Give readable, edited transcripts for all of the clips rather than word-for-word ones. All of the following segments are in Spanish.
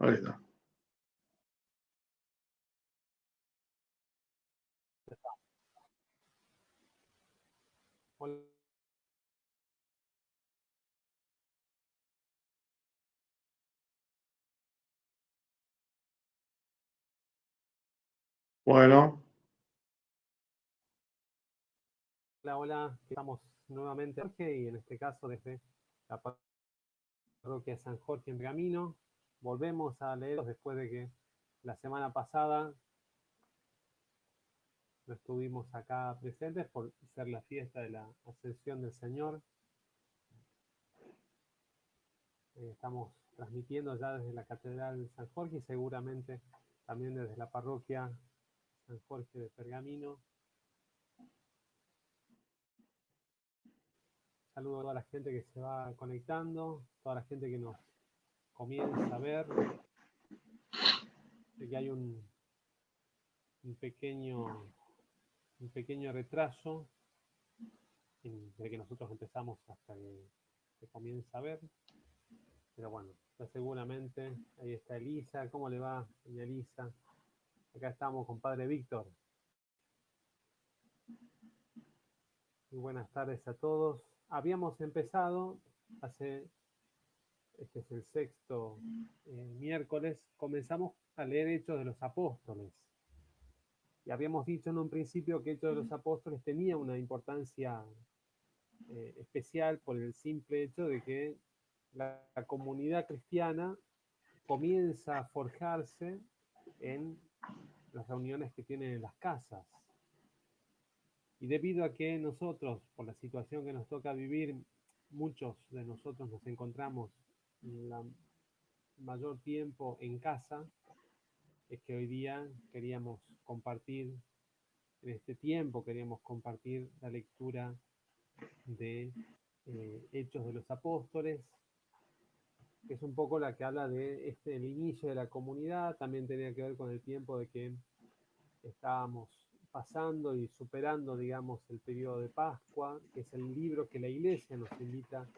Ahí está. Hola. Bueno, Hola, estamos nuevamente Jorge, y en este caso desde la parroquia San Jorge en Pergamino. Volvemos a leeros después de que la semana pasada no estuvimos acá presentes por ser la fiesta de la Ascensión del Señor. Estamos transmitiendo ya desde la Catedral de San Jorge y seguramente también desde la parroquia San Jorge de Pergamino. Saludo a toda la gente que se va conectando, toda la gente que nos comienza a ver. Sé que hay un pequeño retraso desde que nosotros empezamos hasta que se comienza a ver. Pero bueno, ya seguramente. Ahí está Elisa. ¿Cómo le va, doña Elisa? Acá estamos con Padre Víctor. Muy buenas tardes a todos. Habíamos empezado este es el sexto miércoles, comenzamos a leer Hechos de los Apóstoles. Y habíamos dicho en un principio que Hechos de los Apóstoles tenía una importancia especial por el simple hecho de que la comunidad cristiana comienza a forjarse en las reuniones que tienen en las casas. Y debido a que nosotros, por la situación que nos toca vivir, muchos de nosotros nos encontramos la mayor tiempo en casa, es que hoy día queríamos compartir, en este tiempo queríamos compartir la lectura de Hechos de los Apóstoles, que es un poco la que habla de el inicio de la comunidad. También tenía que ver con el tiempo de que estábamos pasando y superando, digamos, el periodo de Pascua, que es el libro que la Iglesia nos invita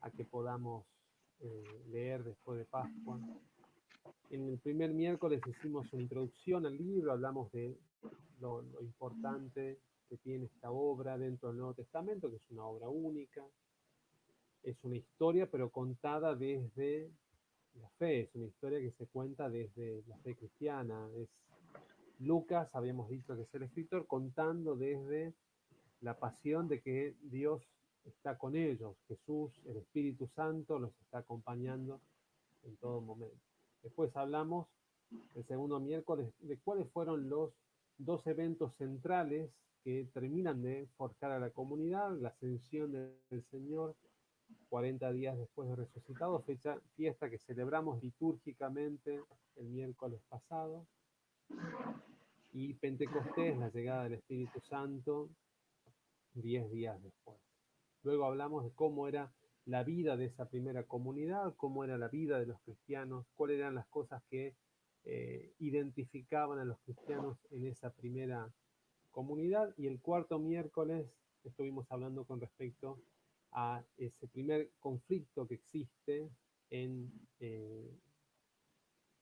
a que podamos leer después de Pascua. En el primer miércoles hicimos una introducción al libro, hablamos de lo importante que tiene esta obra dentro del Nuevo Testamento, que es una obra única, es una historia, pero contada desde la fe, es una historia que se cuenta desde la fe cristiana. Es Lucas, habíamos dicho que es el escritor, contando desde la pasión de que Dios está con ellos, Jesús, el Espíritu Santo, los está acompañando en todo momento. Después hablamos el segundo miércoles de cuáles fueron los dos eventos centrales que terminan de forjar a la comunidad: la ascensión del Señor 40 días después de resucitado, fiesta que celebramos litúrgicamente el miércoles pasado, y Pentecostés, la llegada del Espíritu Santo 10 días después. Luego hablamos de cómo era la vida de esa primera comunidad, cómo era la vida de los cristianos, cuáles eran las cosas que identificaban a los cristianos en esa primera comunidad. Y el cuarto miércoles estuvimos hablando con respecto a ese primer conflicto que existe en, eh,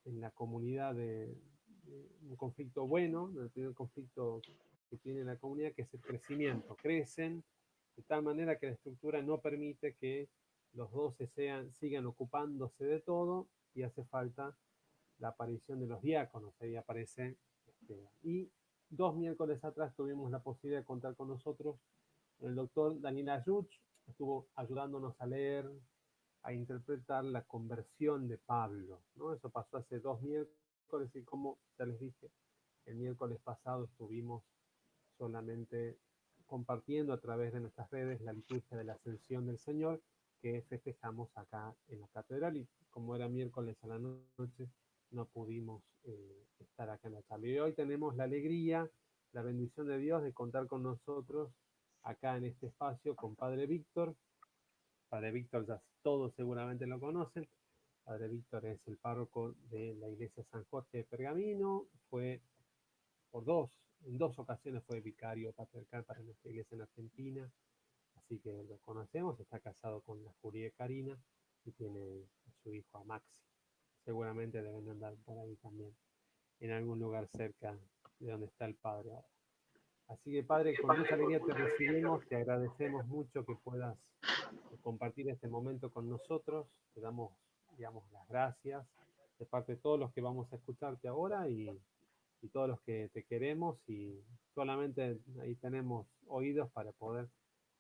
en la comunidad un conflicto bueno, el primer conflicto que tiene la comunidad, que es el crecimiento. Crecen de tal manera que la estructura no permite que los 12 sigan ocupándose de todo, y hace falta la aparición de los diáconos. Ahí aparece Esteban. Y 2 miércoles atrás tuvimos la posibilidad de contar con nosotros el doctor Daniel Ayuch, estuvo ayudándonos a leer, a interpretar la conversión de Pablo, ¿no? Eso pasó hace 2 miércoles, y como ya les dije, el miércoles pasado estuvimos solamente compartiendo a través de nuestras redes la liturgia de la Ascensión del Señor que festejamos acá en la catedral, y como era miércoles a la noche no pudimos estar acá en la charla. Y hoy tenemos la alegría, la bendición de Dios de contar con nosotros acá en este espacio con Padre Víctor. Padre Víctor ya todos seguramente lo conocen. Padre Víctor es el párroco de la iglesia San Jorge de Pergamino. En dos ocasiones fue vicario patriarcal para nuestra iglesia en Argentina, así que lo conocemos. Está casado con la Julia Karina y tiene a su hijo a Maxi. seguramente deben andar por ahí también, en algún lugar cerca de donde está el Padre ahora. Así que, Padre, con mucha alegría te recibimos, te agradecemos mucho que puedas compartir este momento con nosotros, te damos, digamos, las gracias de parte de todos los que vamos a escucharte ahora y todos los que te queremos, y solamente ahí tenemos oídos para poder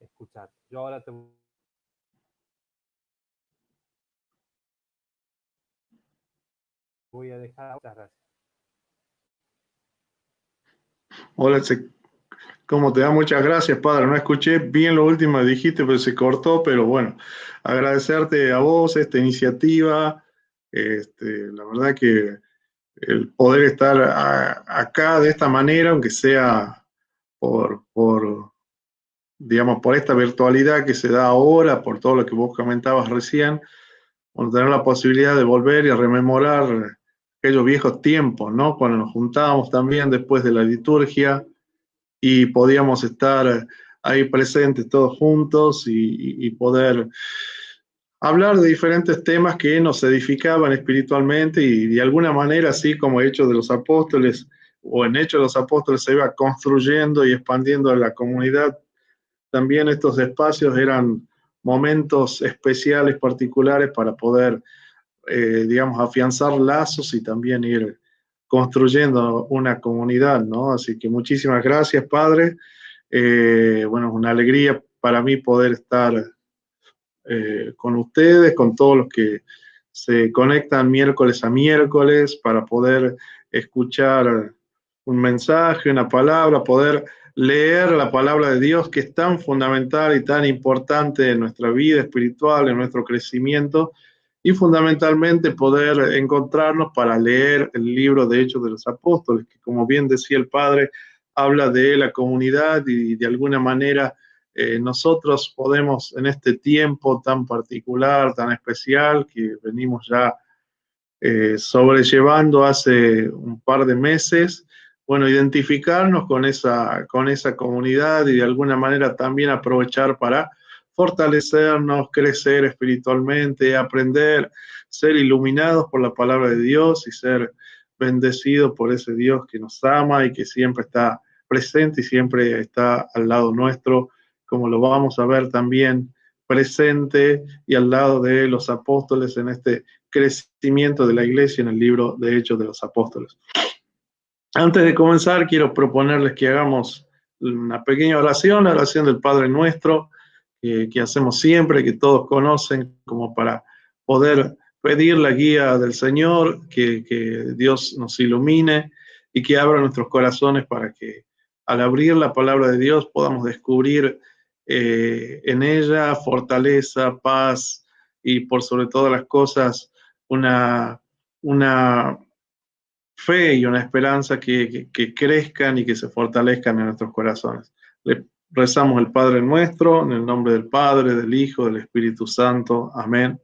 escuchar. Yo ahora te voy a dejar. Muchas gracias. Hola, ¿cómo te da? Muchas gracias, padre. No escuché bien lo último que dijiste, pero se cortó. Pero bueno, agradecerte a vos esta iniciativa. La verdad que el poder estar acá de esta manera, aunque sea digamos, por esta virtualidad que se da ahora, por todo lo que vos comentabas recién, bueno, tener la posibilidad de volver y rememorar aquellos viejos tiempos, ¿no? Cuando nos juntábamos también después de la liturgia y podíamos estar ahí presentes todos juntos y poder hablar de diferentes temas que nos edificaban espiritualmente y de alguna manera, así como Hechos de los Apóstoles o en Hechos de los Apóstoles se iba construyendo y expandiendo la comunidad, también estos espacios eran momentos especiales, particulares para poder, digamos, afianzar lazos y también ir construyendo una comunidad, ¿no? Así que muchísimas gracias, Padre. Bueno, es una alegría para mí poder estar con ustedes, con todos los que se conectan miércoles a miércoles para poder escuchar un mensaje, una palabra, poder leer la palabra de Dios, que es tan fundamental y tan importante en nuestra vida espiritual, en nuestro crecimiento, y fundamentalmente poder encontrarnos para leer el libro de Hechos de los Apóstoles, que como bien decía el Padre, habla de la comunidad y de alguna manera nosotros podemos en este tiempo tan particular, tan especial, que venimos ya sobrellevando hace un par de meses, bueno, identificarnos con esa comunidad y de alguna manera también aprovechar para fortalecernos, crecer espiritualmente, aprender, ser iluminados por la palabra de Dios y ser bendecidos por ese Dios que nos ama y que siempre está presente y siempre está al lado nuestro, como lo vamos a ver también presente y al lado de los apóstoles en este crecimiento de la iglesia en el libro de Hechos de los Apóstoles. Antes de comenzar, quiero proponerles que hagamos una pequeña oración, la oración del Padre Nuestro, que hacemos siempre, que todos conocen, como para poder pedir la guía del Señor, que Dios nos ilumine y que abra nuestros corazones para que al abrir la palabra de Dios podamos descubrir en ella fortaleza, paz y por sobre todas las cosas una fe y una esperanza que crezcan y que se fortalezcan en nuestros corazones. Le rezamos el Padre Nuestro, en el nombre del Padre, del Hijo, del Espíritu Santo. Amén.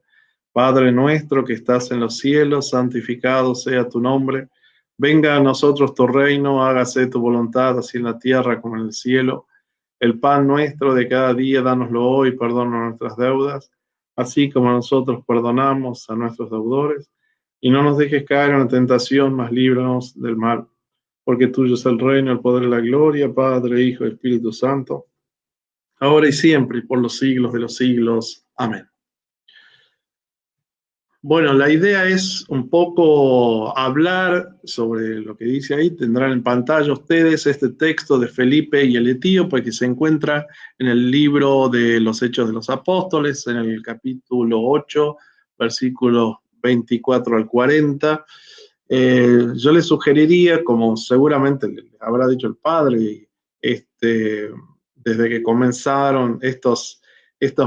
Padre nuestro que estás en los cielos, santificado sea tu nombre. Venga a nosotros tu reino, hágase tu voluntad, así en la tierra como en el cielo. El pan nuestro de cada día, dánoslo hoy, perdona nuestras deudas, así como nosotros perdonamos a nuestros deudores. Y no nos dejes caer en la tentación, mas líbranos del mal. Porque tuyo es el reino, el poder y la gloria, Padre, Hijo y Espíritu Santo, ahora y siempre, y por los siglos de los siglos. Amén. Bueno, la idea es un poco hablar sobre lo que dice ahí. Tendrán en pantalla ustedes este texto de Felipe y el Etíope que se encuentra en el libro de los Hechos de los Apóstoles, en el capítulo 8, versículos 24 al 40. Yo les sugeriría, como seguramente le habrá dicho el padre, desde que comenzaron estos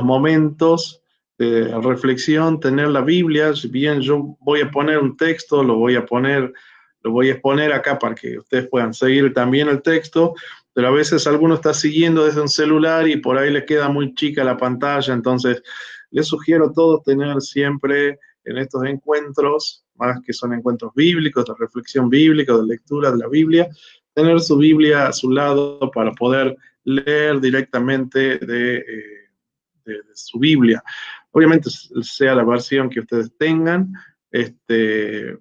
momentos de reflexión, tener la Biblia. Si bien yo voy a poner un texto, lo voy a exponer acá para que ustedes puedan seguir también el texto, pero a veces alguno está siguiendo desde un celular y por ahí le queda muy chica la pantalla, entonces les sugiero a todos tener siempre en estos encuentros, más que son encuentros bíblicos, de reflexión bíblica, de lectura de la Biblia, tener su Biblia a su lado para poder leer directamente de su Biblia. Obviamente sea la versión que ustedes tengan,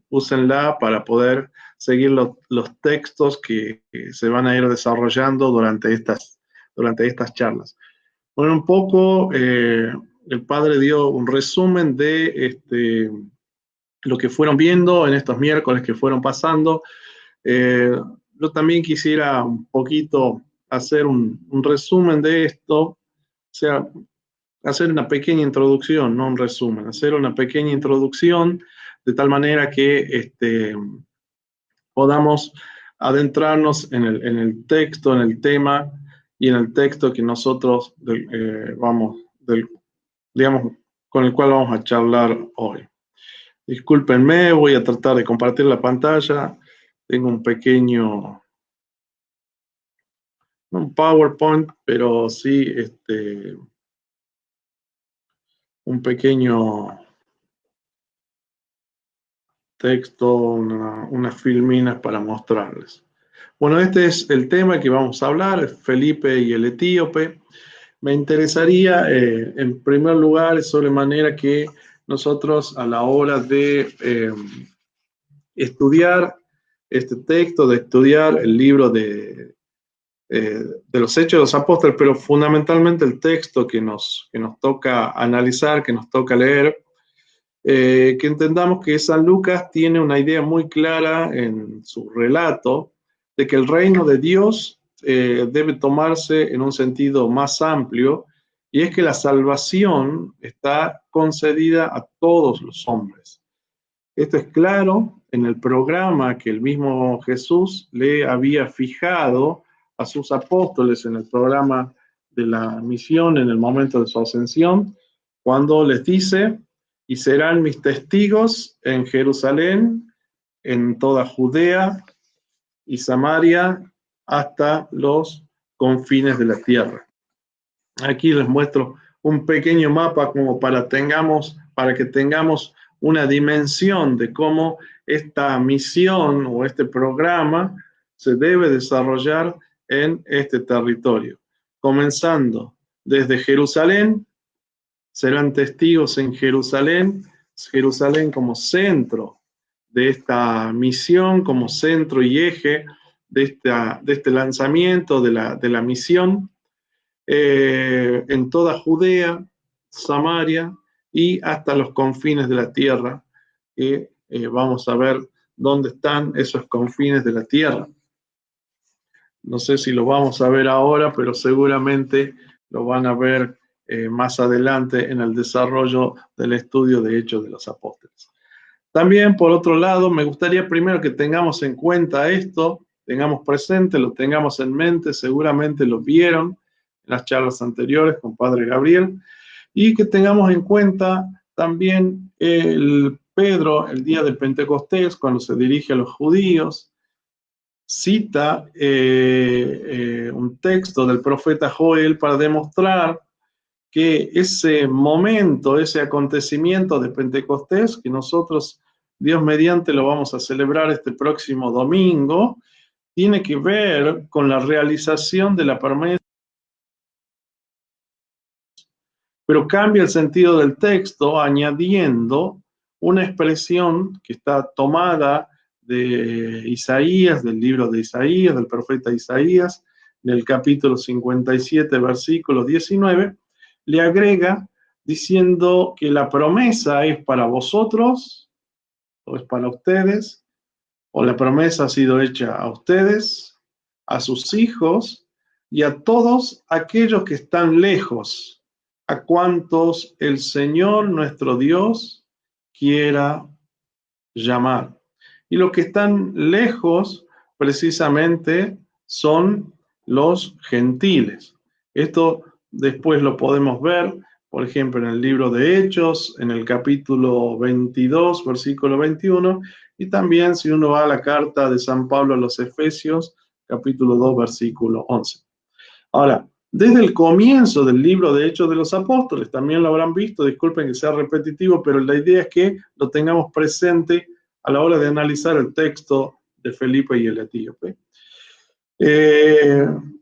úsenla para poder seguir los textos que se van a ir desarrollando durante estas charlas. Bueno, un poco el padre dio un resumen de lo que fueron viendo en estos miércoles que fueron pasando. Yo también quisiera un poquito hacer un resumen de esto, o sea, hacer una pequeña introducción, no un resumen, hacer una pequeña introducción de tal manera que podamos adentrarnos en el texto, en el tema y en el texto que nosotros digamos, con el cual vamos a charlar hoy. Discúlpenme, voy a tratar de compartir la pantalla. Tengo un pequeño, no un PowerPoint, pero sí un pequeño texto, unas filminas para mostrarles. Bueno, este es el tema que vamos a hablar, Felipe y el etíope. Me interesaría, en primer lugar, de sobremanera que nosotros a la hora de estudiar este texto, de estudiar el libro de los Hechos de los Apóstoles, pero fundamentalmente el texto que nos toca analizar, que nos toca leer, que entendamos que San Lucas tiene una idea muy clara en su relato de que el reino de Dios debe tomarse en un sentido más amplio, y es que la salvación está concedida a todos los hombres. Esto es claro en el programa que el mismo Jesús le había fijado a sus apóstoles en el programa de la misión en el momento de su ascensión, cuando les dice: y serán mis testigos en Jerusalén, en toda Judea y Samaria, hasta los confines de la tierra. Aquí les muestro un pequeño mapa como para que tengamos una dimensión de cómo esta misión o este programa se debe desarrollar en este territorio. Comenzando desde Jerusalén, serán testigos en Jerusalén, Jerusalén como centro de esta misión, como centro y eje de este lanzamiento de la misión, en toda Judea, Samaria y hasta los confines de la tierra. Vamos a ver dónde están esos confines de la tierra. No sé si lo vamos a ver ahora, pero seguramente lo van a ver más adelante en el desarrollo del estudio de Hechos de los Apóstoles. También, por otro lado, me gustaría primero que tengamos en cuenta esto, tengamos presente, lo tengamos en mente, seguramente lo vieron en las charlas anteriores con Padre Gabriel, y que tengamos en cuenta también Pedro, el día de Pentecostés, cuando se dirige a los judíos, cita un texto del profeta Joel para demostrar que ese momento, ese acontecimiento de Pentecostés, que nosotros, Dios mediante, lo vamos a celebrar este próximo domingo, tiene que ver con la realización de la promesa, pero cambia el sentido del texto añadiendo una expresión que está tomada de Isaías, del libro de Isaías, del profeta Isaías, del capítulo 57, versículo 19, le agrega diciendo que la promesa es para vosotros, o es para ustedes, o la promesa ha sido hecha a ustedes, a sus hijos y a todos aquellos que están lejos, a cuantos el Señor nuestro Dios quiera llamar. Y los que están lejos precisamente son los gentiles. Esto después lo podemos ver, por ejemplo, en el libro de Hechos, en el capítulo 22, versículo 21, y también si uno va a la carta de San Pablo a los Efesios, capítulo 2, versículo 11. Ahora, desde el comienzo del libro de Hechos de los Apóstoles, también lo habrán visto, disculpen que sea repetitivo, pero la idea es que lo tengamos presente a la hora de analizar el texto de Felipe y el etíope.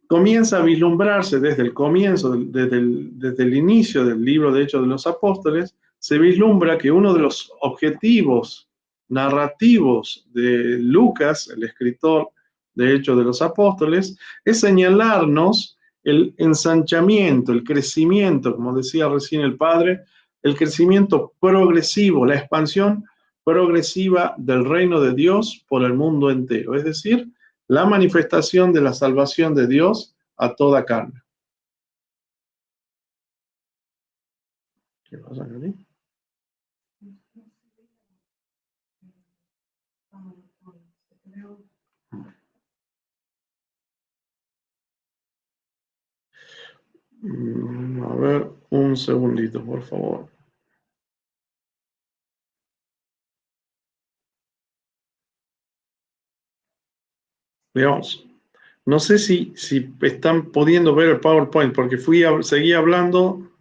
Comienza a vislumbrarse desde el comienzo, desde el inicio del libro de Hechos de los Apóstoles, se vislumbra que uno de los objetivos narrativos de Lucas, el escritor de Hechos de los Apóstoles, es señalarnos el ensanchamiento, el crecimiento, como decía recién el padre, el crecimiento progresivo, la expansión progresiva del reino de Dios por el mundo entero, es decir, la manifestación de la salvación de Dios a toda carne. ¿Qué pasa, Cari? A ver, un segundito, por favor. Veamos. No sé si están pudiendo ver el PowerPoint, porque seguí hablando.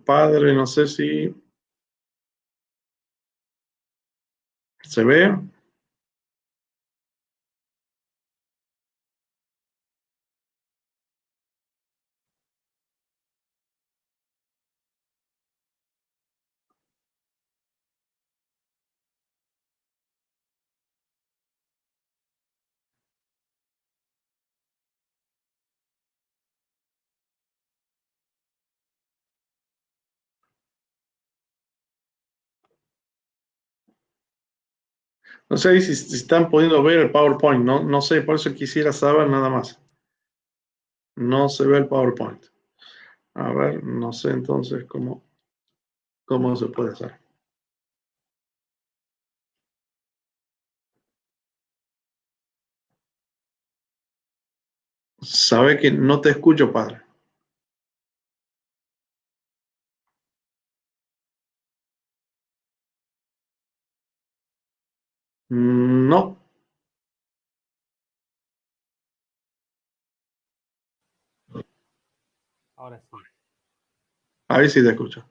Padre, no sé si se ve. No sé si están pudiendo ver el PowerPoint. No sé, por eso quisiera saber nada más. No se ve el PowerPoint. A ver, no sé entonces cómo se puede hacer. Sabe que no te escucho, padre. No. Ahora sí. Ahí sí te escucho.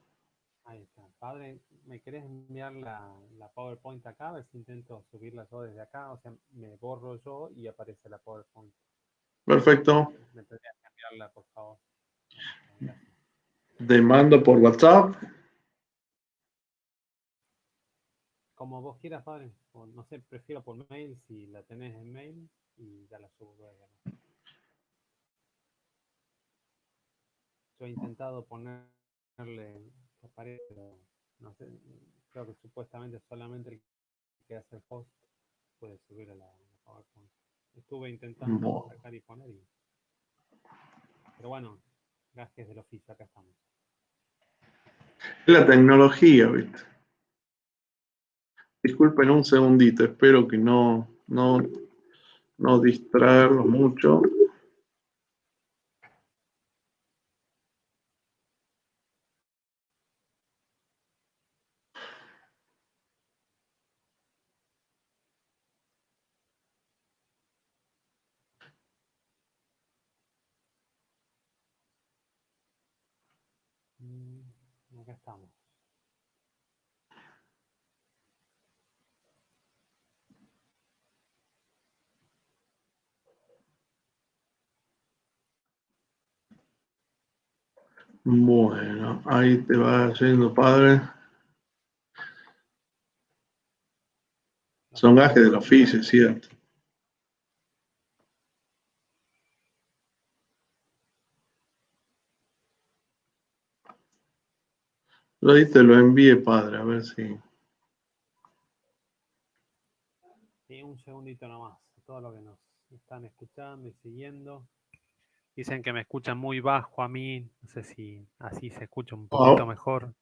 Ahí está. Padre, ¿me querés enviar la PowerPoint acá? A ver si intento subirla yo desde acá. O sea, me borro yo y aparece la PowerPoint. Perfecto. ¿Me tendrías que enviarla, por favor? Gracias. Te mando por WhatsApp. Como vos quieras, padre. O, no sé, prefiero por mail si la tenés en mail y ya la subo luego. Yo he intentado ponerle que aparezca, pero no sé, creo que supuestamente solamente el que hace el host puede subir a la PowerPoint. Estuve intentando sacar y poner, pero bueno, gajes del oficio, acá estamos. La tecnología, ¿viste? Disculpen un segundito, espero que no distraerlos mucho. Acá estamos. Bueno, ahí te va yendo, padre. Son gajes del oficio, ¿cierto? Ahí te lo envié, padre, a ver si. Sí, un segundito nomás. Todo lo que nos están escuchando y siguiendo. Dicen que me escuchan muy bajo a mí. No sé si así se escucha un poquito mejor.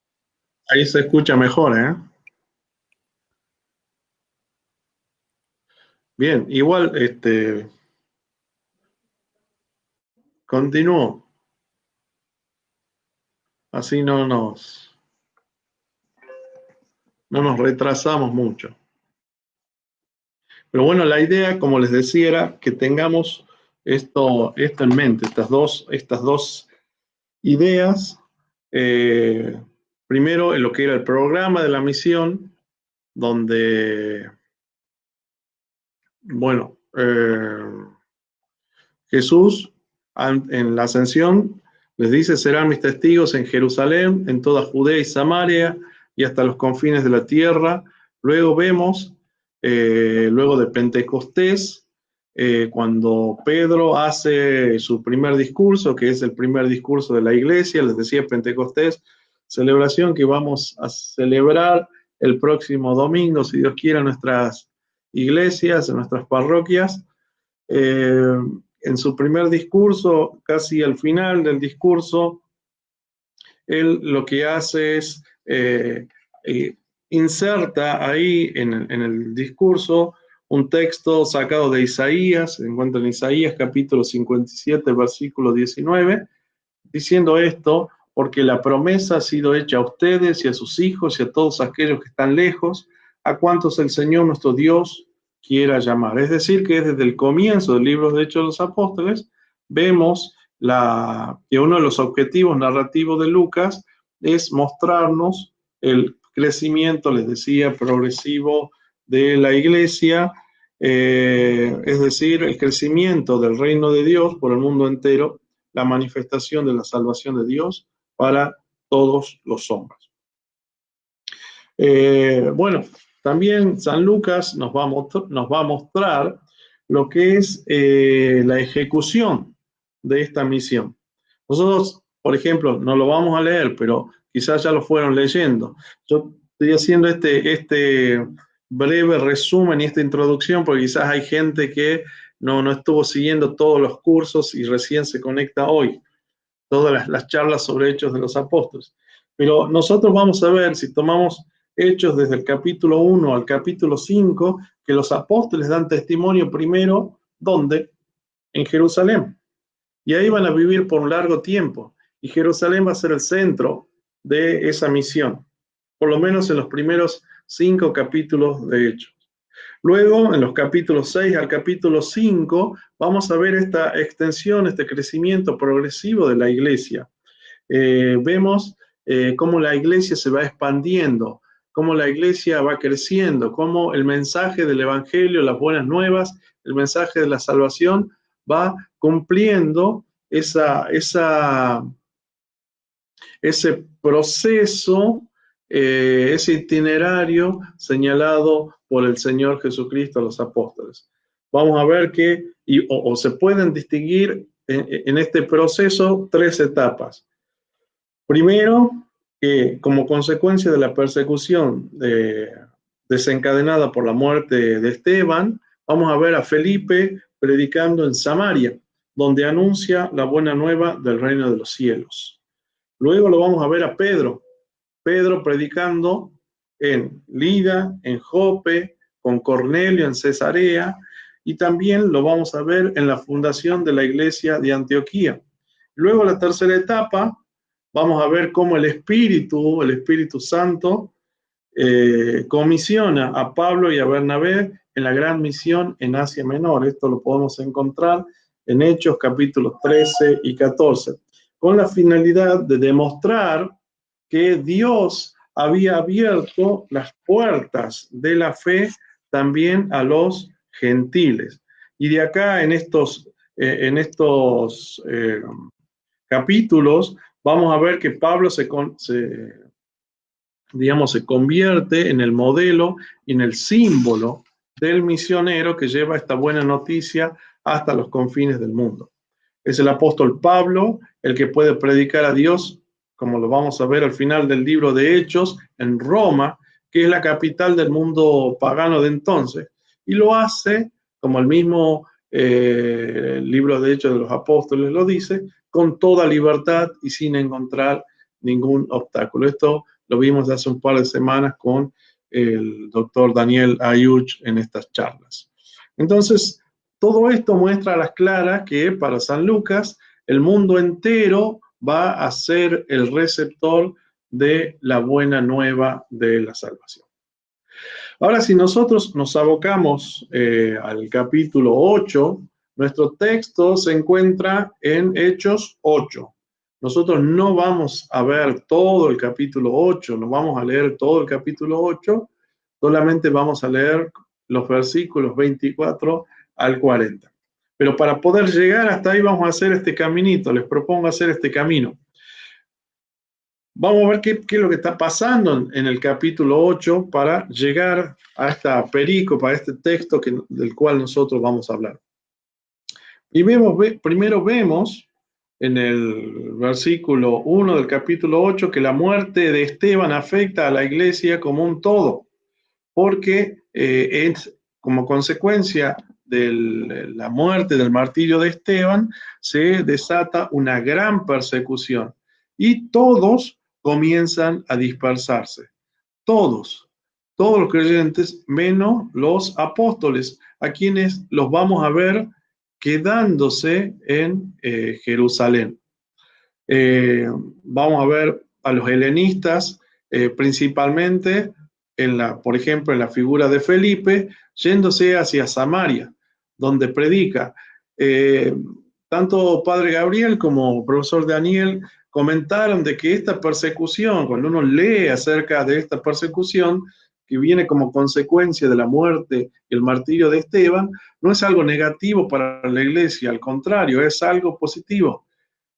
Ahí se escucha mejor, ¿eh? Bien, igual, continúo. Así no nos retrasamos mucho. Pero bueno, la idea, como les decía, era que tengamos esto en mente, estas dos ideas. Primero, en lo que era el programa de la misión, donde, bueno, Jesús en la ascensión Les dice, serán mis testigos en Jerusalén, en toda Judea y Samaria y hasta los confines de la tierra. Luego vemos, luego de Pentecostés, cuando Pedro hace su primer discurso, que es el primer discurso de la iglesia, les decía Pentecostés, celebración que vamos a celebrar el próximo domingo, si Dios quiere, en nuestras iglesias, en nuestras parroquias. En su primer discurso, casi al final del discurso, él lo que hace es inserta ahí en el discurso un texto sacado de Isaías, se encuentra en Isaías capítulo 57, versículo 19, diciendo esto, porque la promesa ha sido hecha a ustedes y a sus hijos y a todos aquellos que están lejos, a cuantos el Señor nuestro Dios quiera llamar. Es decir, que desde el comienzo del libro de Hechos de los Apóstoles vemos que uno de los objetivos narrativos de Lucas es mostrarnos el crecimiento, les decía, progresivo de la iglesia, es decir, el crecimiento del reino de Dios por el mundo entero, la manifestación de la salvación de Dios para todos los hombres. Bueno, también San Lucas nos va a mostrar lo que es la ejecución de esta misión. Nosotros, por ejemplo, no lo vamos a leer, pero quizás ya lo fueron leyendo. Yo estoy haciendo este breve resumen y esta introducción porque quizás hay gente que no estuvo siguiendo todos los cursos y recién se conecta hoy, todas las charlas sobre Hechos de los Apóstoles. Pero nosotros vamos a ver, si tomamos Hechos desde el capítulo 1 al capítulo 5, que los apóstoles dan testimonio primero, ¿dónde? En Jerusalén. Y ahí van a vivir por un largo tiempo. Y Jerusalén va a ser el centro de esa misión, por lo menos en los primeros 5 capítulos de Hechos. Luego, en los capítulos 6 al capítulo 5, vamos a ver esta extensión, este crecimiento progresivo de la iglesia. Vemos cómo la iglesia se va expandiendo, cómo la iglesia va creciendo, cómo el mensaje del evangelio, las buenas nuevas, el mensaje de la salvación va cumpliendo ese proceso, ese itinerario señalado por el Señor Jesucristo a los apóstoles. Vamos a ver que, o se pueden distinguir en este proceso 3 etapas. Primero, como consecuencia de la persecución desencadenada por la muerte de Esteban, vamos a ver a Felipe predicando en Samaria, donde anuncia la buena nueva del reino de los cielos. Luego lo vamos a ver a Pedro predicando en Lida, en Jope, con Cornelio en Cesarea, y también lo vamos a ver en la fundación de la iglesia de Antioquía. Luego la tercera etapa, vamos a ver cómo el Espíritu Santo, comisiona a Pablo y a Bernabé en la gran misión en Asia Menor. Esto lo podemos encontrar en Hechos capítulos 13 y 14, con la finalidad de demostrar que Dios había abierto las puertas de la fe también a los gentiles. Y de acá en estos capítulos vamos a ver que Pablo se convierte en el modelo y en el símbolo del misionero que lleva esta buena noticia hasta los confines del mundo. Es el apóstol Pablo el que puede predicar a Dios, como lo vamos a ver al final del libro de Hechos, en Roma, que es la capital del mundo pagano de entonces, y lo hace, como el mismo libro de Hechos de los Apóstoles lo dice, con toda libertad y sin encontrar ningún obstáculo. Esto lo vimos hace un par de semanas con el doctor Daniel Ayuch en estas charlas. Entonces, todo esto muestra a las claras que para San Lucas el mundo entero va a ser el receptor de la buena nueva de la salvación. Ahora, si nosotros nos abocamos al capítulo 8, nuestro texto se encuentra en Hechos 8. Nosotros no vamos a ver todo el capítulo 8, no vamos a leer todo el capítulo 8, solamente vamos a leer los versículos 24 al 40. Pero para poder llegar hasta ahí vamos a hacer este caminito, les propongo hacer este camino. Vamos a ver qué es lo que está pasando en el capítulo 8 para llegar a esta perícopa, a este texto del cual nosotros vamos a hablar. Y primero vemos en el versículo 1 del capítulo 8 que la muerte de Esteban afecta a la iglesia como un todo, porque es como consecuencia de la muerte, del martirio de Esteban, se desata una gran persecución y todos comienzan a dispersarse. Todos los creyentes, menos los apóstoles, a quienes los vamos a ver quedándose en Jerusalén. Vamos a ver a los helenistas, principalmente, por ejemplo, en la figura de Felipe, yéndose hacia Samaria, donde predica. Tanto Padre Gabriel como profesor Daniel comentaron de que esta persecución, cuando uno lee acerca de esta persecución, que viene como consecuencia de la muerte y el martirio de Esteban, no es algo negativo para la iglesia, al contrario, es algo positivo.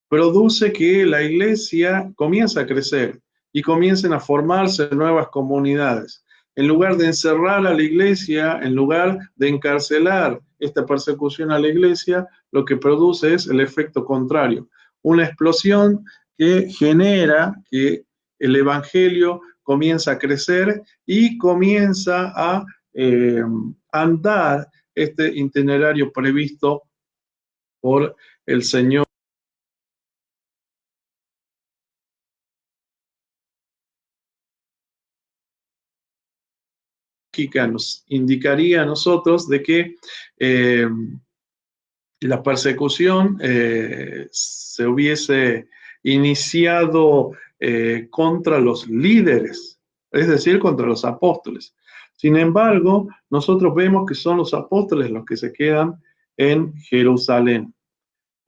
Produce que la iglesia comience a crecer y comiencen a formarse nuevas comunidades. En lugar de encerrar a la iglesia, en lugar de encarcelar esta persecución a la iglesia, lo que produce es el efecto contrario, una explosión que genera que el evangelio comienza a crecer y comienza a andar este itinerario previsto por el Señor. Nos indicaría a nosotros de que la persecución se hubiese iniciado contra los líderes, es decir, contra los apóstoles. Sin embargo, nosotros vemos que son los apóstoles los que se quedan en Jerusalén.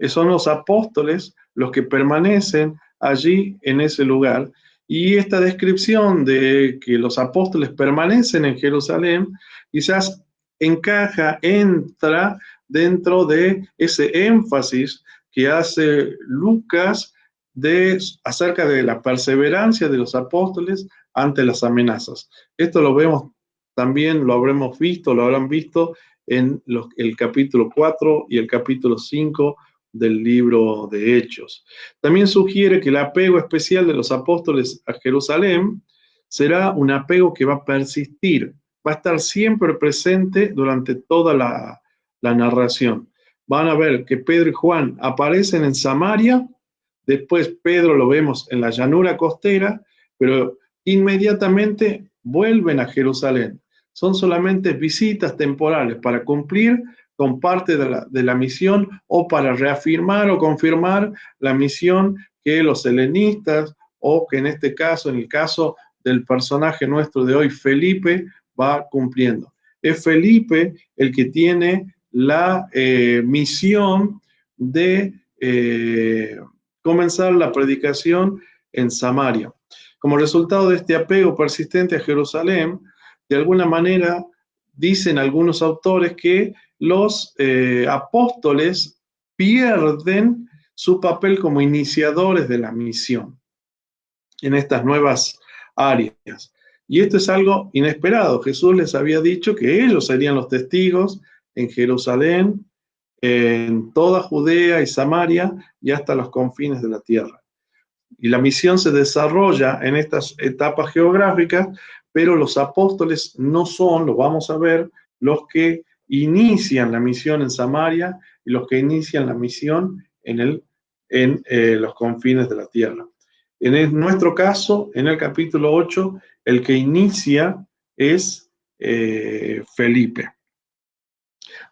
Son los apóstoles los que permanecen allí en ese lugar. Y esta descripción de que los apóstoles permanecen en Jerusalén quizás entra dentro de ese énfasis que hace Lucas acerca de la perseverancia de los apóstoles ante las amenazas. Esto lo vemos también, lo habrán visto en el capítulo 4 y el capítulo 5 del libro de Hechos. También sugiere que el apego especial de los apóstoles a Jerusalén será un apego que va a persistir, va a estar siempre presente durante toda la narración. Van a ver que Pedro y Juan aparecen en Samaria, después Pedro lo vemos en la llanura costera, pero inmediatamente vuelven a Jerusalén. Son solamente visitas temporales para cumplir con parte de la misión o para reafirmar o confirmar la misión que los helenistas o que en este caso, en el caso del personaje nuestro de hoy, Felipe, va cumpliendo. Es Felipe el que tiene la misión de comenzar la predicación en Samaria. Como resultado de este apego persistente a Jerusalén, de alguna manera dicen algunos autores que los apóstoles pierden su papel como iniciadores de la misión en estas nuevas áreas. Y esto es algo inesperado. Jesús les había dicho que ellos serían los testigos en Jerusalén, en toda Judea y Samaria y hasta los confines de la tierra. Y la misión se desarrolla en estas etapas geográficas, pero los apóstoles no son, lo vamos a ver, los que inician la misión en Samaria y los que inician la misión en los confines de la tierra. En nuestro caso, en el capítulo 8, el que inicia es Felipe.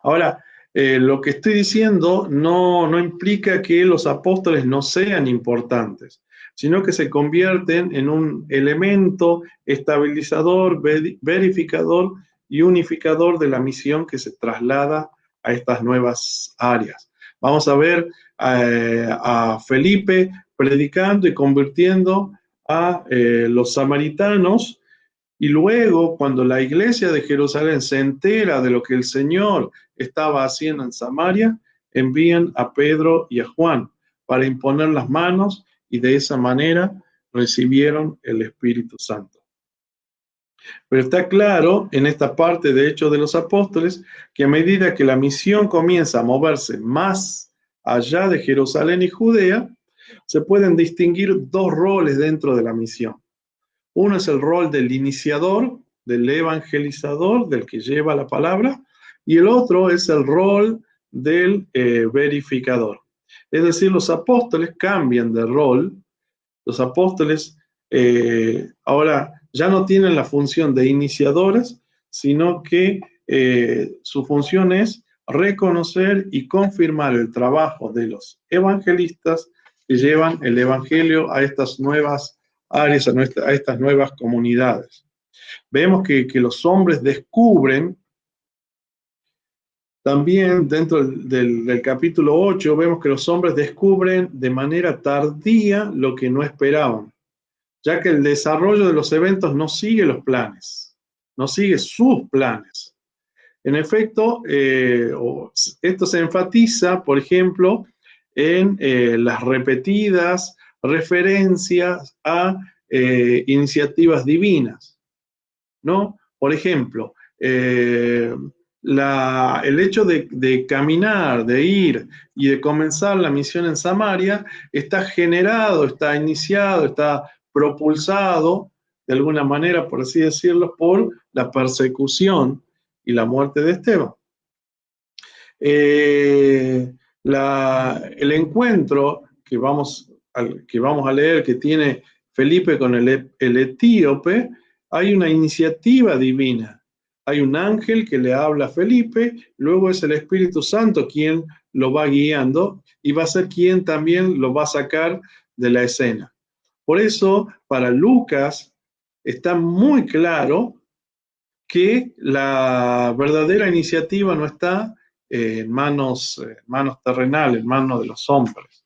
Ahora, lo que estoy diciendo no implica que los apóstoles no sean importantes, sino que se convierten en un elemento estabilizador, verificador y unificador de la misión que se traslada a estas nuevas áreas. Vamos a ver a Felipe predicando y convirtiendo a los samaritanos. Y luego, cuando la iglesia de Jerusalén se entera de lo que el Señor estaba haciendo en Samaria, envían a Pedro y a Juan para imponer las manos y de esa manera recibieron el Espíritu Santo. Pero está claro en esta parte de Hechos de los Apóstoles que a medida que la misión comienza a moverse más allá de Jerusalén y Judea, se pueden distinguir dos roles dentro de la misión. Uno es el rol del iniciador, del evangelizador, del que lleva la palabra, y el otro es el rol del verificador. Es decir, los apóstoles cambian de rol. Los apóstoles ahora ya no tienen la función de iniciadores, sino que su función es reconocer y confirmar el trabajo de los evangelistas que llevan el evangelio a estas nuevas áreas, a estas nuevas comunidades. Vemos que los hombres descubren, también dentro del capítulo 8, vemos que los hombres descubren de manera tardía lo que no esperaban, ya que el desarrollo de los eventos no sigue los planes, no sigue sus planes. En efecto, esto se enfatiza, por ejemplo, en las repetidas referencias a iniciativas divinas, ¿no? Por ejemplo, el hecho de caminar, de ir y de comenzar la misión en Samaria está generado, está iniciado, está propulsado de alguna manera, por así decirlo, por la persecución y la muerte de Esteban. El encuentro que vamos a leer que tiene Felipe con el etíope, hay una iniciativa divina. Hay un ángel que le habla a Felipe, luego es el Espíritu Santo quien lo va guiando y va a ser quien también lo va a sacar de la escena. Por eso, para Lucas está muy claro que la verdadera iniciativa no está en manos terrenales, en manos de los hombres.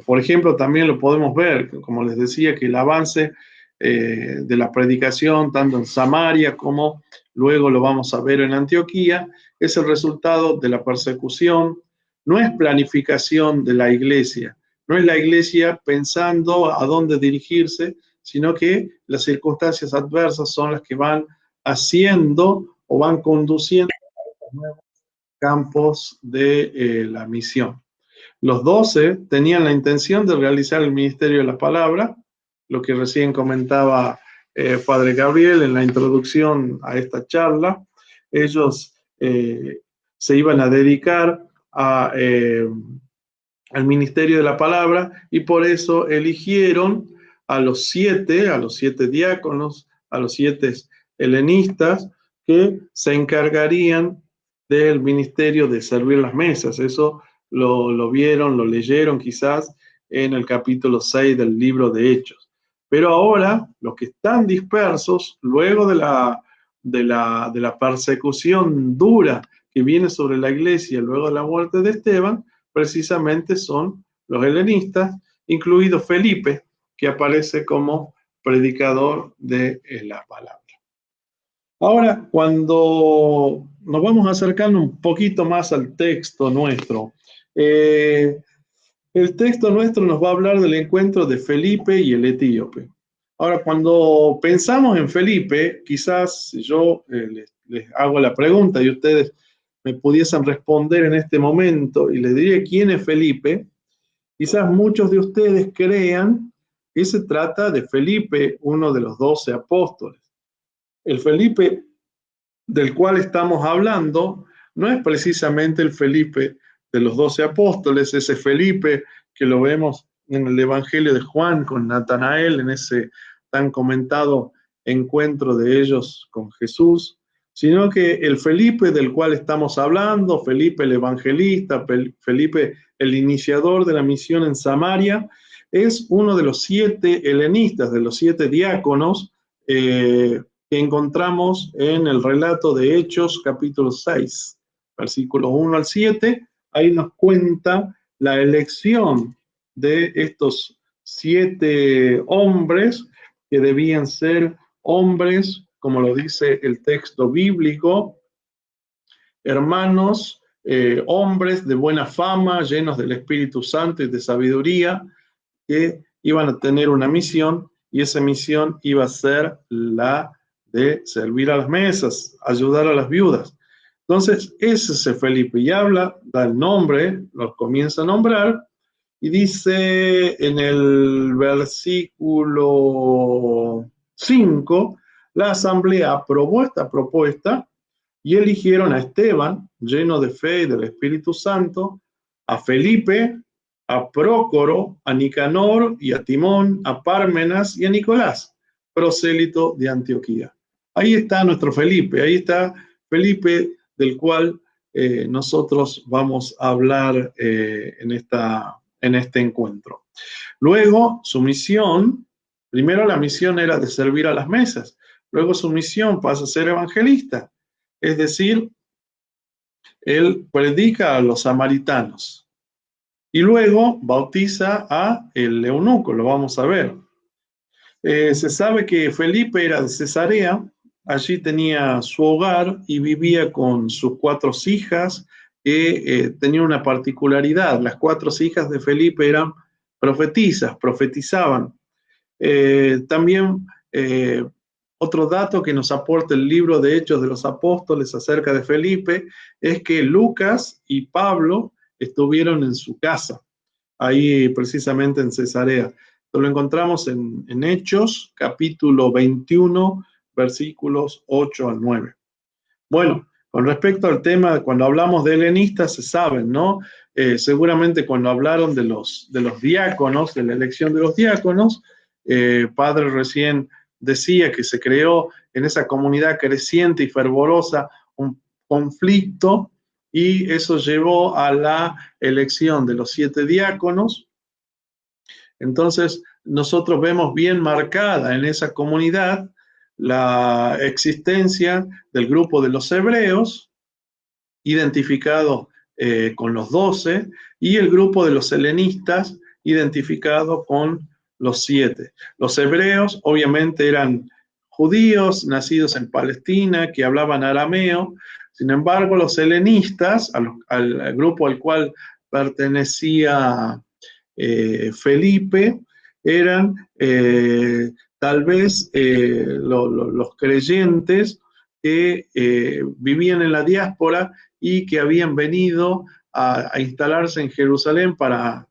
Por ejemplo, también lo podemos ver, como les decía, que el avance de la predicación, tanto en Samaria como luego lo vamos a ver en Antioquía, es el resultado de la persecución, no es planificación de la iglesia, no es la iglesia pensando a dónde dirigirse, sino que las circunstancias adversas son las que van haciendo o van conduciendo a los nuevos campos de la misión. Los 12 tenían la intención de realizar el ministerio de la palabra, lo que recién comentaba Padre Gabriel en la introducción a esta charla. Ellos se iban a dedicar al ministerio de la palabra y por eso eligieron a los siete diáconos, a los 7 helenistas que se encargarían del ministerio de servir las mesas. Eso lo vieron, lo leyeron quizás en el capítulo 6 del libro de Hechos. Pero ahora, los que están dispersos, luego de la persecución dura que viene sobre la iglesia luego de la muerte de Esteban, precisamente son los helenistas, incluido Felipe, que aparece como predicador de la palabra. Ahora, cuando nos vamos acercando un poquito más al texto nuestro, el texto nuestro nos va a hablar del encuentro de Felipe y el etíope. Ahora, cuando pensamos en Felipe, quizás yo les hago la pregunta y ustedes me pudiesen responder en este momento y les diría quién es Felipe, quizás muchos de ustedes crean que se trata de Felipe, uno de los 12 apóstoles. El Felipe del cual estamos hablando no es precisamente el Felipe de los 12 apóstoles, ese Felipe que lo vemos en el Evangelio de Juan con Natanael, en ese tan comentado encuentro de ellos con Jesús, sino que el Felipe del cual estamos hablando, Felipe el evangelista, Felipe el iniciador de la misión en Samaria, es uno de los 7 helenistas, de los 7 diáconos, que encontramos en el relato de Hechos capítulo 6, versículos 1 al 7, ahí nos cuenta la elección de estos 7 hombres que debían ser hombres, como lo dice el texto bíblico, hermanos hombres de buena fama, llenos del Espíritu Santo y de sabiduría, que iban a tener una misión, y esa misión iba a ser la de servir a las mesas, ayudar a las viudas. Entonces, ese es Felipe, y habla, da el nombre, los comienza a nombrar, y dice en el versículo 5, la asamblea aprobó esta propuesta y eligieron a Esteban, lleno de fe y del Espíritu Santo, a Felipe, a Prócoro, a Nicanor y a Timón, a Pármenas y a Nicolás, prosélito de Antioquía. Ahí está nuestro Felipe, ahí está Felipe, del cual nosotros vamos a hablar en este encuentro. Luego, su misión, primero la misión era de servir a las mesas, luego su misión pasa a ser evangelista, es decir, él predica a los samaritanos y luego bautiza a el eunuco, lo vamos a ver. Se sabe que Felipe era de Cesarea, allí tenía su hogar y vivía con sus 4 hijas, que tenían una particularidad. Las 4 hijas de Felipe eran profetisas, profetizaban. También otro dato que nos aporta el libro de Hechos de los Apóstoles acerca de Felipe es que Lucas y Pablo estuvieron en su casa, ahí precisamente en Cesarea. Lo encontramos en Hechos, capítulo 21, versículos 8 al 9. Bueno, con respecto al tema, cuando hablamos de helenistas, se saben, ¿no? Seguramente cuando hablaron de los diáconos, de la elección de los diáconos, Padre recién decía que se creó en esa comunidad creciente y fervorosa un conflicto, y eso llevó a la elección de los 7 diáconos. Entonces, nosotros vemos bien marcada en esa comunidad la existencia del grupo de los hebreos, identificado con los 12, y el grupo de los helenistas, identificado con los 7. Los hebreos obviamente eran judíos nacidos en Palestina, que hablaban arameo. Sin embargo, los helenistas, al grupo al cual pertenecía Felipe, eran tal vez los creyentes que vivían en la diáspora y que habían venido a instalarse en Jerusalén para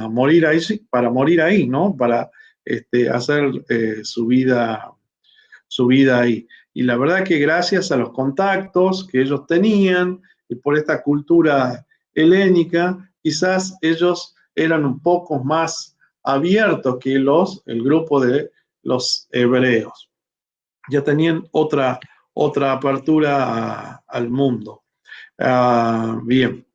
morir ahí, ¿no? Para hacer su vida ahí. Y la verdad que gracias a los contactos que ellos tenían y por esta cultura helénica, quizás ellos eran un poco más abiertos que el grupo de los hebreos. Ya tenían otra apertura al mundo. Bien.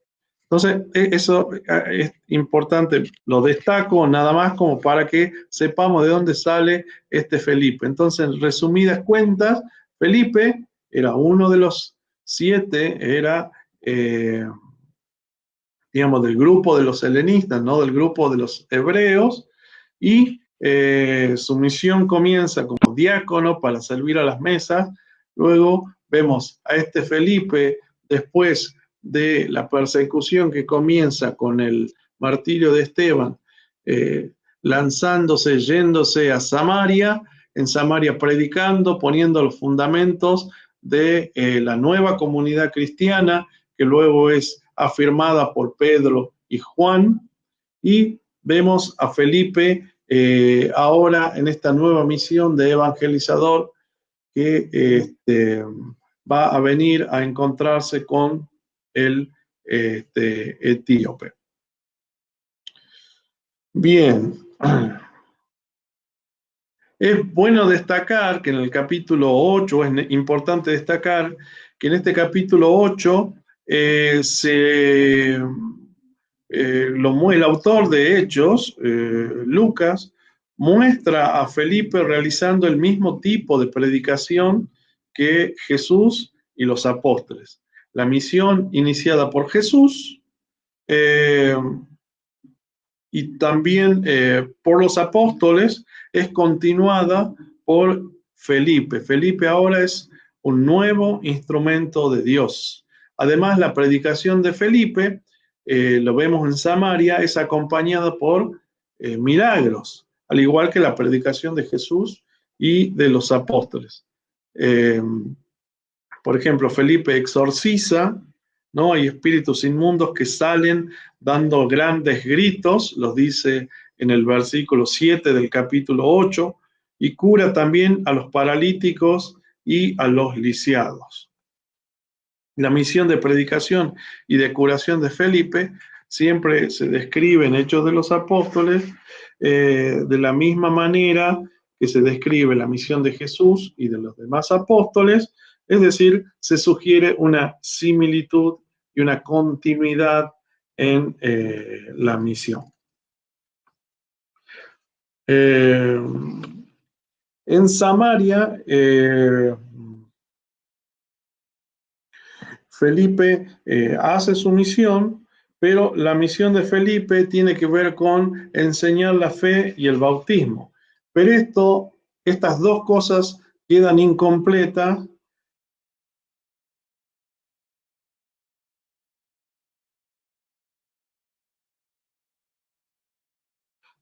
Entonces, eso es importante, lo destaco nada más como para que sepamos de dónde sale este Felipe. Entonces, en resumidas cuentas, Felipe era uno de los 7, era, digamos, del grupo de los helenistas, no del grupo de los hebreos, y su misión comienza como diácono para servir a las mesas. Luego vemos a este Felipe después de la persecución que comienza con el martirio de Esteban, lanzándose, yéndose a Samaria, en Samaria predicando, poniendo los fundamentos de la nueva comunidad cristiana, que luego es afirmada por Pedro y Juan, y vemos a Felipe ahora en esta nueva misión de evangelizador que va a venir a encontrarse con el etíope. Bien. Es bueno destacar que en el capítulo 8, es importante destacar que en este capítulo 8 el autor de Hechos, Lucas, muestra a Felipe realizando el mismo tipo de predicación que Jesús y los apóstoles. La misión iniciada por Jesús y también por los apóstoles es continuada por Felipe. Felipe ahora es un nuevo instrumento de Dios. Además, la predicación de Felipe, lo vemos en Samaria, es acompañada por milagros, al igual que la predicación de Jesús y de los apóstoles. Por ejemplo, Felipe exorciza, ¿no? Hay espíritus inmundos que salen dando grandes gritos, los dice en el versículo 7 del capítulo 8, y cura también a los paralíticos y a los lisiados. La misión de predicación y de curación de Felipe siempre se describe en Hechos de los Apóstoles de la misma manera que se describe la misión de Jesús y de los demás apóstoles, es decir, se sugiere una similitud y una continuidad en la misión. En Samaria, Felipe hace su misión, pero la misión de Felipe tiene que ver con enseñar la fe y el bautismo. Pero estas dos cosas quedan incompletas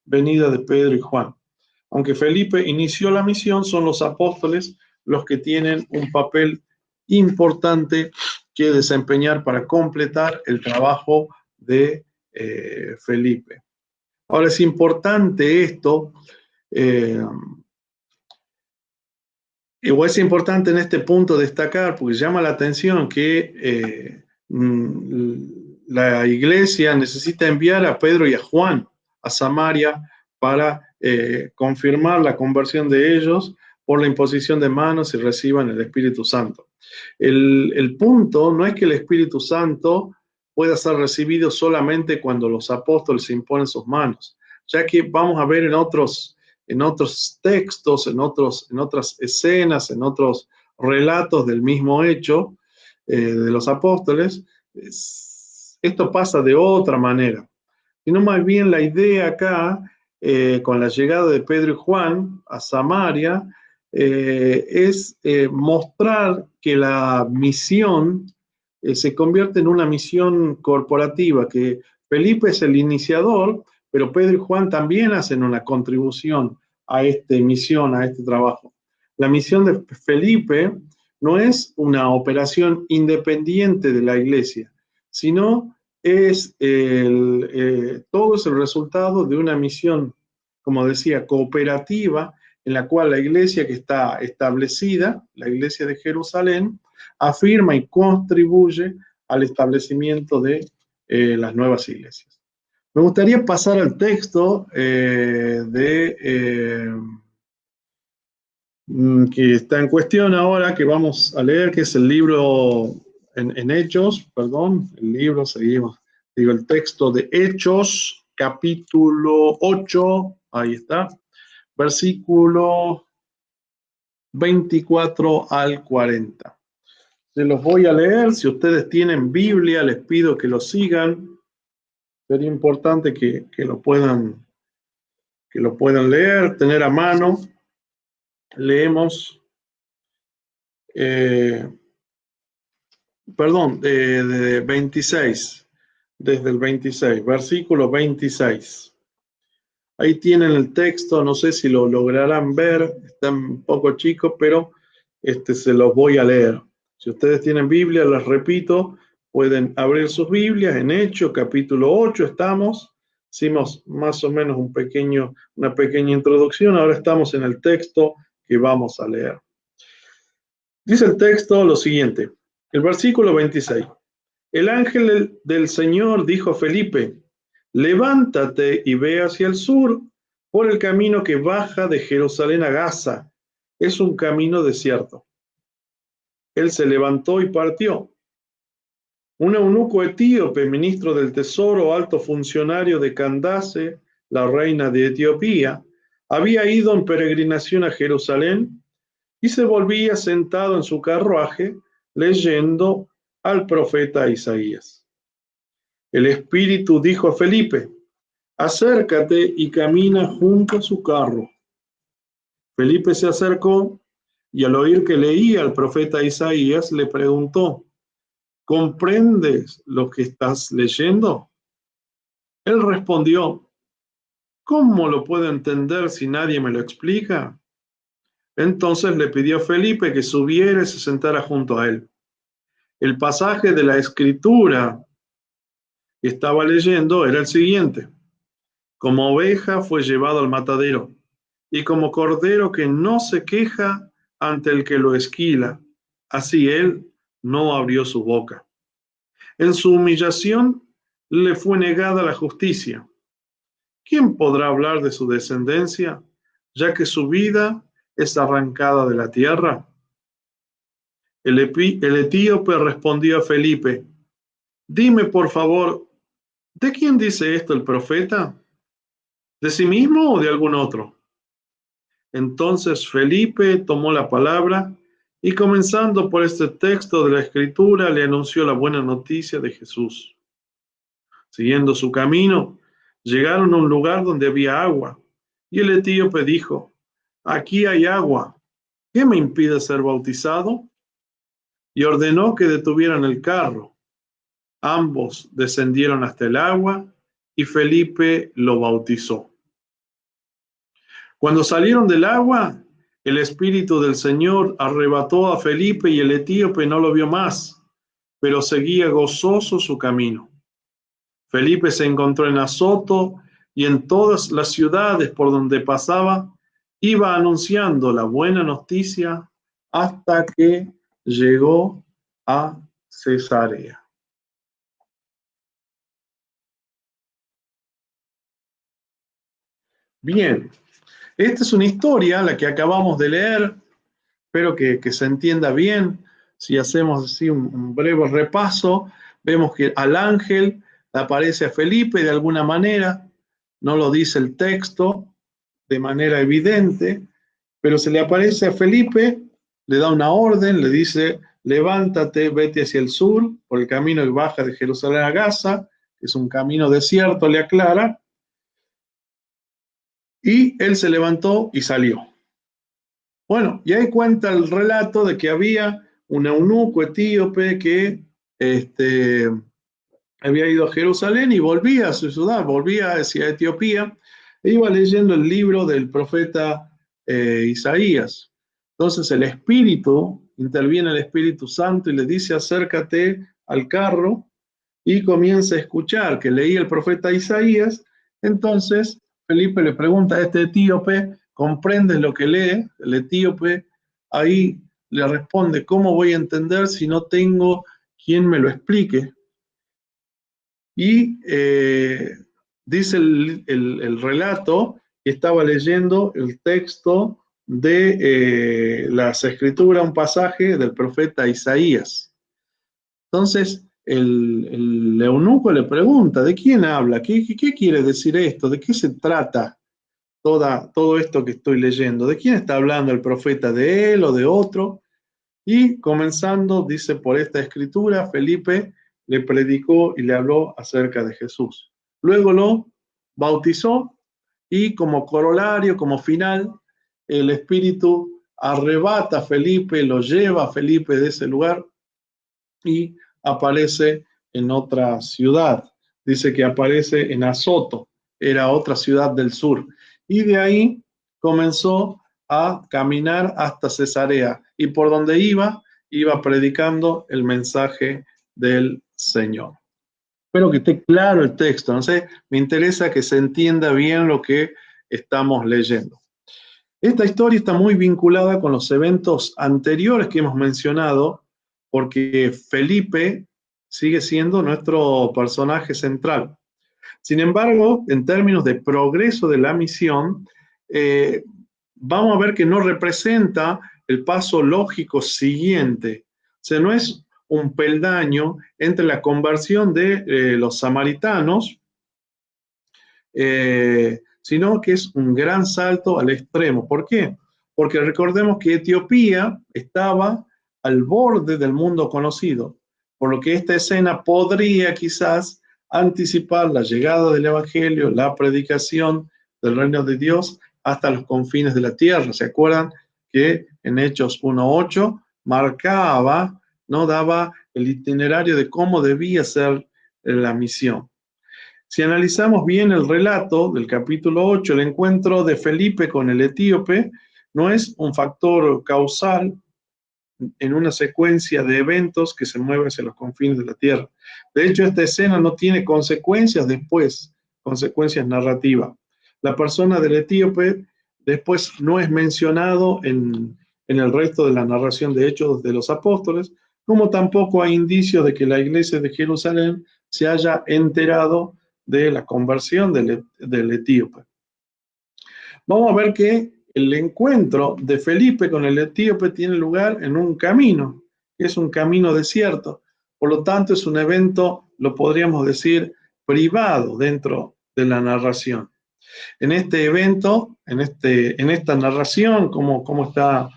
venida de Pedro y Juan. Aunque Felipe inició la misión, son los apóstoles los que tienen un papel importante que desempeñar para completar el trabajo de Felipe. Ahora es importante esto, o es importante en este punto destacar, porque llama la atención que la iglesia necesita enviar a Pedro y a Juan a Samaria para confirmar la conversión de ellos por la imposición de manos y reciban el Espíritu Santo. El punto no es que el Espíritu Santo pueda ser recibido solamente cuando los apóstoles imponen sus manos, ya que vamos a ver en otros textos, en otras escenas, en otros relatos del mismo hecho de los apóstoles, esto pasa de otra manera. Sino más bien la idea acá, con la llegada de Pedro y Juan a Samaria, es mostrar que la misión se convierte en una misión corporativa, que Felipe es el iniciador, pero Pedro y Juan también hacen una contribución a esta misión, a este trabajo. La misión de Felipe no es una operación independiente de la iglesia, sino todo es el resultado de una misión, como decía, cooperativa, en la cual la iglesia que está establecida, la iglesia de Jerusalén, afirma y contribuye al establecimiento de las nuevas iglesias. Me gustaría pasar al texto que está en cuestión ahora, que vamos a leer, que es el libro en Hechos, perdón, el libro, seguimos, digo, el texto de Hechos, capítulo 8, ahí está, versículo 24 al 40. Se los voy a leer. Si ustedes tienen Biblia, les pido que lo sigan. Sería importante que lo puedan leer, tener a mano. Leemos, de 26, desde el 26, versículo 26. Ahí tienen el texto, no sé si lo lograrán ver, está un poco chico, pero se los voy a leer. Si ustedes tienen Biblia, les repito, pueden abrir sus Biblias en Hechos, capítulo 8 estamos. Hicimos más o menos una pequeña introducción, ahora estamos en el texto que vamos a leer. Dice el texto lo siguiente, el versículo 26. El ángel del Señor dijo a Felipe: levántate y ve hacia el sur por el camino que baja de Jerusalén a Gaza. Es un camino desierto. Él se levantó y partió. Un eunuco etíope, ministro del tesoro, alto funcionario de Candace, la reina de Etiopía, había ido en peregrinación a Jerusalén y se volvía sentado en su carruaje leyendo al profeta Isaías. El Espíritu dijo a Felipe: acércate y camina junto a su carro. Felipe se acercó y al oír que leía al profeta Isaías le preguntó: ¿Comprendes lo que estás leyendo? Él respondió, ¿cómo lo puedo entender si nadie me lo explica? Entonces le pidió a Felipe que subiera y se sentara junto a él. El pasaje de la escritura que estaba leyendo era el siguiente. Como oveja fue llevado al matadero, y como cordero que no se queja ante el que lo esquila, así él no abrió su boca. En su humillación le fue negada la justicia. ¿Quién podrá hablar de su descendencia, ya que su vida es arrancada de la tierra? El etíope respondió a Felipe, dime por favor, ¿de quién dice esto el profeta? ¿De sí mismo o de algún otro? Entonces Felipe tomó la palabra y comenzando por este texto de la Escritura le anunció la buena noticia de Jesús. Siguiendo su camino, llegaron a un lugar donde había agua y el etíope dijo, aquí hay agua, ¿qué me impide ser bautizado? Y ordenó que detuvieran el carro. Ambos descendieron hasta el agua y Felipe lo bautizó. Cuando salieron del agua, el Espíritu del Señor arrebató a Felipe y el etíope no lo vio más, pero seguía gozoso su camino. Felipe se encontró en Azoto y en todas las ciudades por donde pasaba, iba anunciando la buena noticia hasta que llegó a Cesarea. Bien, esta es una historia, la que acabamos de leer. Espero que se entienda bien. Si hacemos así un breve repaso, vemos que al ángel le aparece a Felipe de alguna manera, no lo dice el texto de manera evidente, pero se le aparece a Felipe, le da una orden, le dice, levántate, vete hacia el sur, por el camino que baja de Jerusalén a Gaza, que es un camino desierto, le aclara, y él se levantó y salió. Bueno, y ahí cuenta el relato de que había un eunuco etíope que había ido a Jerusalén y volvía a su ciudad, volvía hacia Etiopía, e iba leyendo el libro del profeta Isaías. Entonces el interviene el Espíritu Santo y le dice, acércate al carro y comienza a escuchar que leía el profeta Isaías. Entonces Felipe le pregunta a este etíope, ¿comprendes lo que lee? El etíope ahí le responde, ¿cómo voy a entender si no tengo quien me lo explique? Y dice el relato que estaba leyendo el texto de las escrituras, un pasaje del profeta Isaías. Entonces el eunuco le pregunta, ¿de quién habla? ¿Qué quiere decir esto? ¿De qué se trata todo esto que estoy leyendo? ¿De quién está hablando el profeta? ¿De él o de otro? Y comenzando, dice, por esta escritura, Felipe le predicó y le habló acerca de Jesús. Luego lo bautizó y como corolario, como final, el Espíritu arrebata a Felipe, lo lleva a Felipe de ese lugar y aparece en otra ciudad. Dice que aparece en Azoto, era otra ciudad del sur. Y de ahí comenzó a caminar hasta Cesarea. Y por donde iba predicando el mensaje del Señor. Espero que esté claro el texto. No sé, me interesa que se entienda bien lo que estamos leyendo. Esta historia está muy vinculada con los eventos anteriores que hemos mencionado, porque Felipe sigue siendo nuestro personaje central. Sin embargo, en términos de progreso de la misión, vamos a ver que no representa el paso lógico siguiente. O sea, no es un peldaño entre la conversión de los samaritanos, sino que es un gran salto al extremo. ¿Por qué? Porque recordemos que Etiopía estaba al borde del mundo conocido, por lo que esta escena podría quizás anticipar la llegada del Evangelio, la predicación del reino de Dios hasta los confines de la tierra. ¿Se acuerdan que en Hechos 1:8 marcaba ¿no? Daba el itinerario de cómo debía ser la misión. Si analizamos bien el relato del capítulo 8, el encuentro de Felipe con el etíope no es un factor causal en una secuencia de eventos que se mueven hacia los confines de la tierra. De hecho, esta escena no tiene consecuencias después, consecuencias narrativas. La persona del etíope después no es mencionado en el resto de la narración de Hechos de los Apóstoles, como tampoco hay indicios de que la iglesia de Jerusalén se haya enterado de la conversión del etíope. Vamos a ver que el encuentro de Felipe con el etíope tiene lugar en un camino, que es un camino desierto. Por lo tanto, es un evento, lo podríamos decir, privado dentro de la narración. En este evento, en esta narración, como está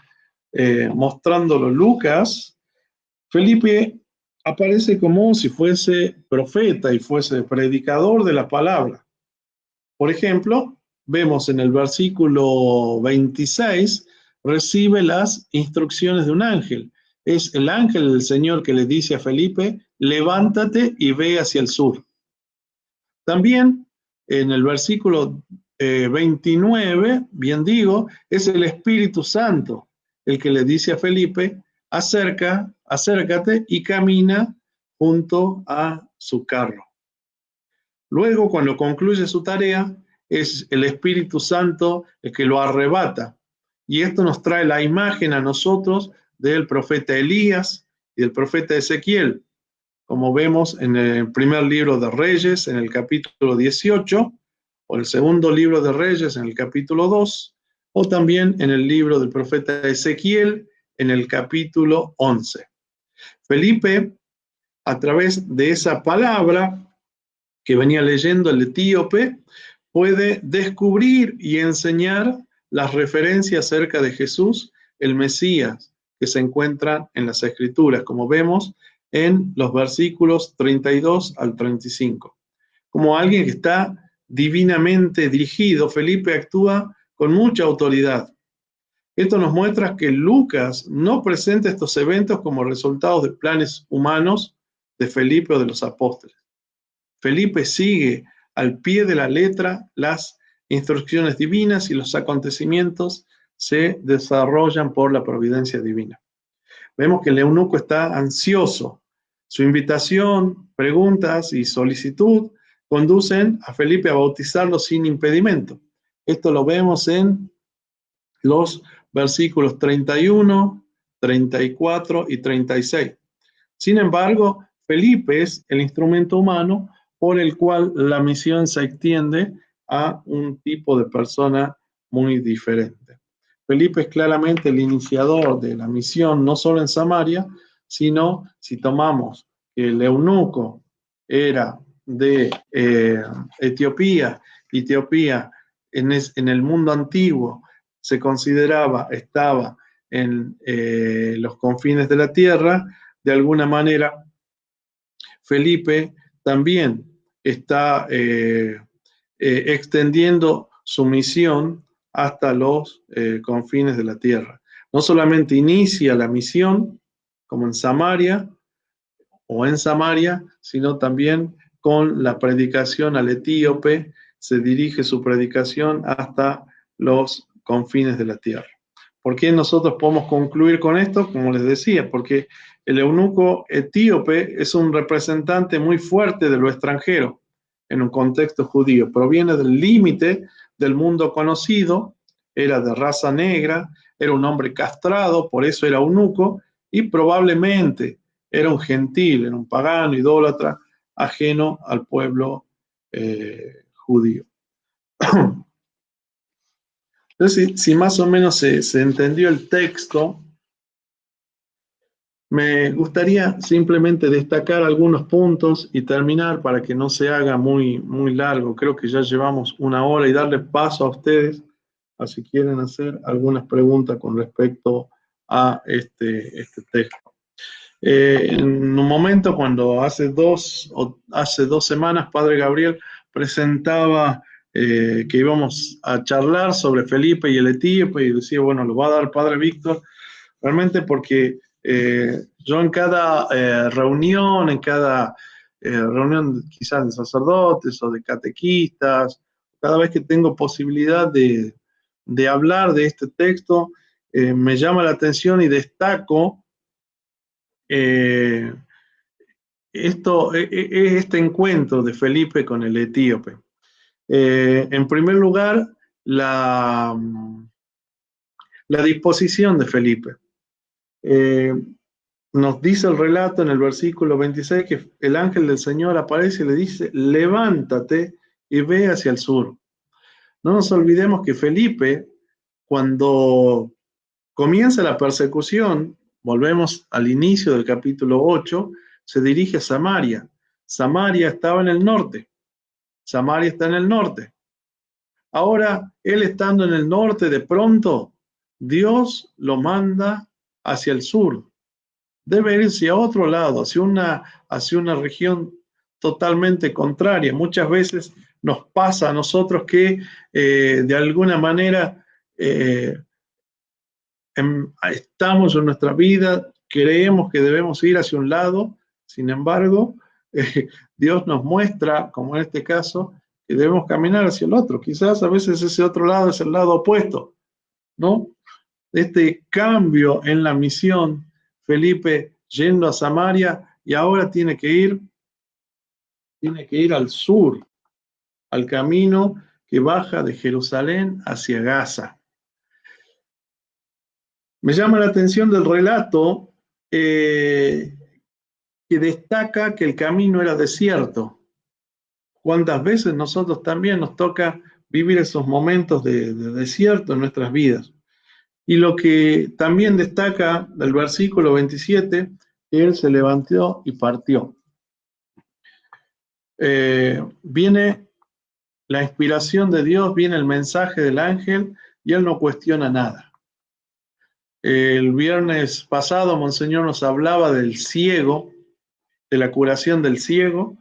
mostrándolo Lucas, Felipe aparece como si fuese profeta y fuese predicador de la palabra. Por ejemplo, vemos en el versículo 26, recibe las instrucciones de un ángel. Es el ángel del Señor que le dice a Felipe, levántate y ve hacia el sur. También en el versículo 29, bien digo, es el Espíritu Santo el que le dice a Felipe, acércate y camina junto a su carro. Luego, cuando concluye su tarea, es el Espíritu Santo el que lo arrebata. Y esto nos trae la imagen a nosotros del profeta Elías y del profeta Ezequiel, como vemos en el primer libro de Reyes, en el capítulo 18, o el segundo libro de Reyes, en el capítulo 2, o también en el libro del profeta Ezequiel, en el capítulo 11. Felipe, a través de esa palabra que venía leyendo el etíope, puede descubrir y enseñar las referencias acerca de Jesús, el Mesías, que se encuentran en las Escrituras, como vemos en los versículos 32 al 35. Como alguien que está divinamente dirigido, Felipe actúa con mucha autoridad. Esto nos muestra que Lucas no presenta estos eventos como resultados de planes humanos de Felipe o de los apóstoles. Felipe sigue al pie de la letra las instrucciones divinas y los acontecimientos se desarrollan por la providencia divina. Vemos que el eunuco está ansioso. Su invitación, preguntas y solicitud conducen a Felipe a bautizarlo sin impedimento. Esto lo vemos en los versículos 31, 34 y 36. Sin embargo, Felipe es el instrumento humano por el cual la misión se extiende a un tipo de persona muy diferente. Felipe es claramente el iniciador de la misión, no solo en Samaria, sino si tomamos que el eunuco era de Etiopía, Etiopía en el mundo antiguo se consideraba, estaba en los confines de la tierra, de alguna manera Felipe también está extendiendo su misión hasta los confines de la tierra. No solamente inicia la misión, como en Samaria, sino también con la predicación al etíope, se dirige su predicación hasta los confines de la tierra. ¿Por qué nosotros podemos concluir con esto? Como les decía, porque el eunuco etíope es un representante muy fuerte de lo extranjero en un contexto judío. Proviene del límite del mundo conocido, era de raza negra, era un hombre castrado, por eso era eunuco, y probablemente era un gentil, era un pagano, idólatra, ajeno al pueblo judío. Entonces, si más o menos se entendió el texto, me gustaría simplemente destacar algunos puntos y terminar para que no se haga muy, muy largo. Creo que ya llevamos una hora y darle paso a ustedes a si quieren hacer algunas preguntas con respecto a este texto. En un momento, cuando hace dos semanas, Padre Gabriel presentaba que íbamos a charlar sobre Felipe y el etíope y decía, bueno, lo va a dar Padre Víctor, realmente porque Yo en cada reunión, reunión quizás de sacerdotes o de catequistas, cada vez que tengo posibilidad de hablar de este texto, me llama la atención y destaco este encuentro de Felipe con el etíope. En primer lugar, la disposición de Felipe. Nos dice el relato en el versículo 26 que el ángel del Señor aparece y le dice: levántate y ve hacia el sur. No nos olvidemos que Felipe, cuando comienza la persecución, volvemos al inicio del capítulo 8, se dirige a Samaria. Samaria estaba en el norte. Samaria está en el norte. Ahora, él estando en el norte, de pronto, Dios lo manda hacia el sur. Debe irse a otro lado, hacia una región totalmente contraria. Muchas veces nos pasa a nosotros que de alguna manera estamos en nuestra vida, creemos que debemos ir hacia un lado, sin embargo, Dios nos muestra, como en este caso, que debemos caminar hacia el otro. Quizás a veces ese otro lado es el lado opuesto, ¿no? Este cambio en la misión, Felipe yendo a Samaria, y ahora tiene que ir al sur, al camino que baja de Jerusalén hacia Gaza. Me llama la atención del relato que destaca que el camino era desierto. ¿Cuántas veces nosotros también nos toca vivir esos momentos de desierto en nuestras vidas? Y lo que también destaca del versículo 27, que él se levantó y partió. Viene la inspiración de Dios, viene el mensaje del ángel y él no cuestiona nada. El viernes pasado, Monseñor nos hablaba del ciego, de la curación del ciego,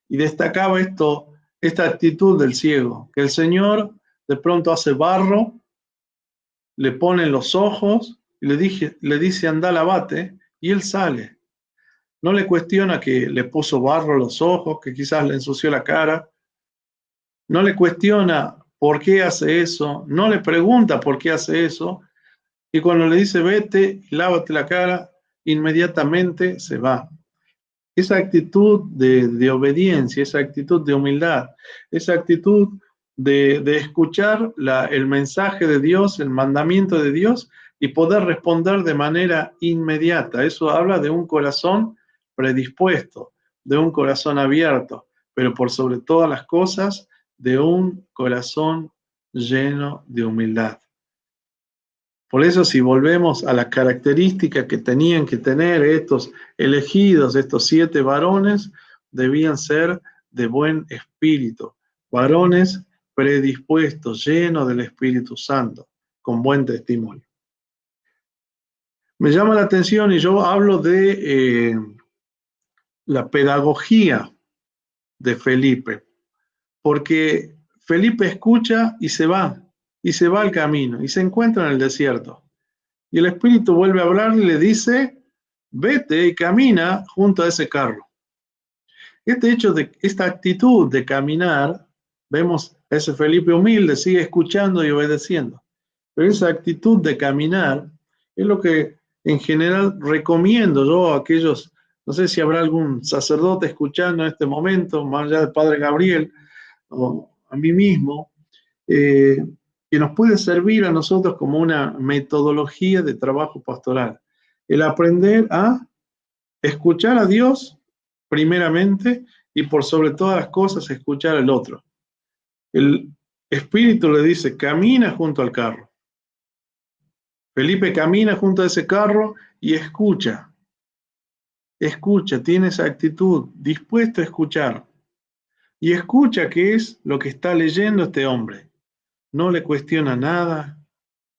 y destacaba esta actitud del ciego, que el Señor de pronto hace barro, le pone en los ojos y le dice anda, lavate, y él sale. No le cuestiona que le puso barro en los ojos, que quizás le ensució la cara. No le cuestiona por qué hace eso, no le pregunta por qué hace eso, y cuando le dice vete y lávate la cara, inmediatamente se va. Esa actitud de obediencia, esa actitud de humildad, esa actitud de escuchar el mensaje de Dios, el mandamiento de Dios, y poder responder de manera inmediata. Eso habla de un corazón predispuesto, de un corazón abierto, pero por sobre todas las cosas, de un corazón lleno de humildad. Por eso, si volvemos a las características que tenían que tener estos elegidos, estos 7 varones, debían ser de buen espíritu, varones predispuestos, llenos del Espíritu Santo, con buen testimonio. Me llama la atención, y yo hablo de la pedagogía de Felipe, porque Felipe escucha y se va al camino, y se encuentra en el desierto. Y el Espíritu vuelve a hablarle y le dice, vete y camina junto a ese carro. Esta actitud de caminar, vemos a ese Felipe humilde, sigue escuchando y obedeciendo. Pero esa actitud de caminar es lo que en general recomiendo yo a aquellos, no sé si habrá algún sacerdote escuchando en este momento, más allá del Padre Gabriel, o a mí mismo, que nos puede servir a nosotros como una metodología de trabajo pastoral. El aprender a escuchar a Dios primeramente y por sobre todas las cosas escuchar al otro. El Espíritu le dice, camina junto al carro. Felipe camina junto a ese carro y escucha. Escucha, tiene esa actitud, dispuesto a escuchar. Y escucha qué es lo que está leyendo este hombre. No le cuestiona nada,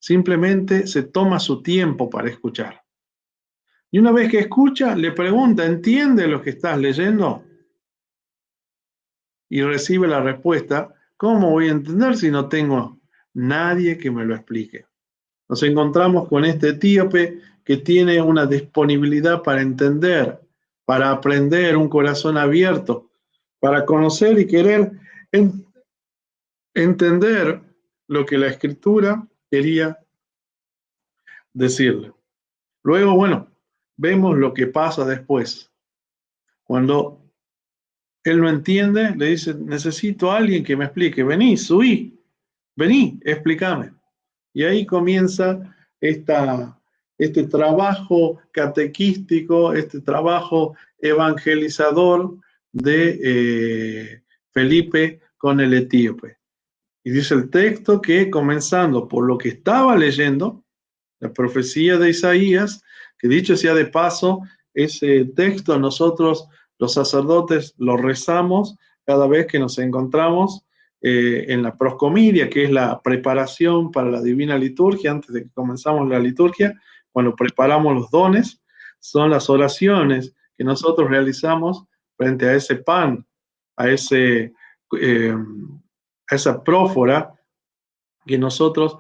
simplemente se toma su tiempo para escuchar. Y una vez que escucha, le pregunta, ¿entiende lo que estás leyendo? Y recibe la respuesta, ¿cómo voy a entender si no tengo nadie que me lo explique? Nos encontramos con este etíope que tiene una disponibilidad para entender, para aprender, un corazón abierto, para conocer y querer entender lo que la Escritura quería decirle. Luego, bueno, vemos lo que pasa después. Cuando él no entiende, le dice, necesito a alguien que me explique. Vení, subí, vení, explícame. Y ahí comienza este trabajo catequístico, este trabajo evangelizador de Felipe con el etíope. Y dice el texto que comenzando por lo que estaba leyendo, la profecía de Isaías, que dicho sea de paso, ese texto nosotros los sacerdotes lo rezamos cada vez que nos encontramos en la proscomidia, que es la preparación para la divina liturgia, antes de que comenzamos la liturgia, cuando preparamos los dones, son las oraciones que nosotros realizamos frente a ese pan, a, a esa prófora que nosotros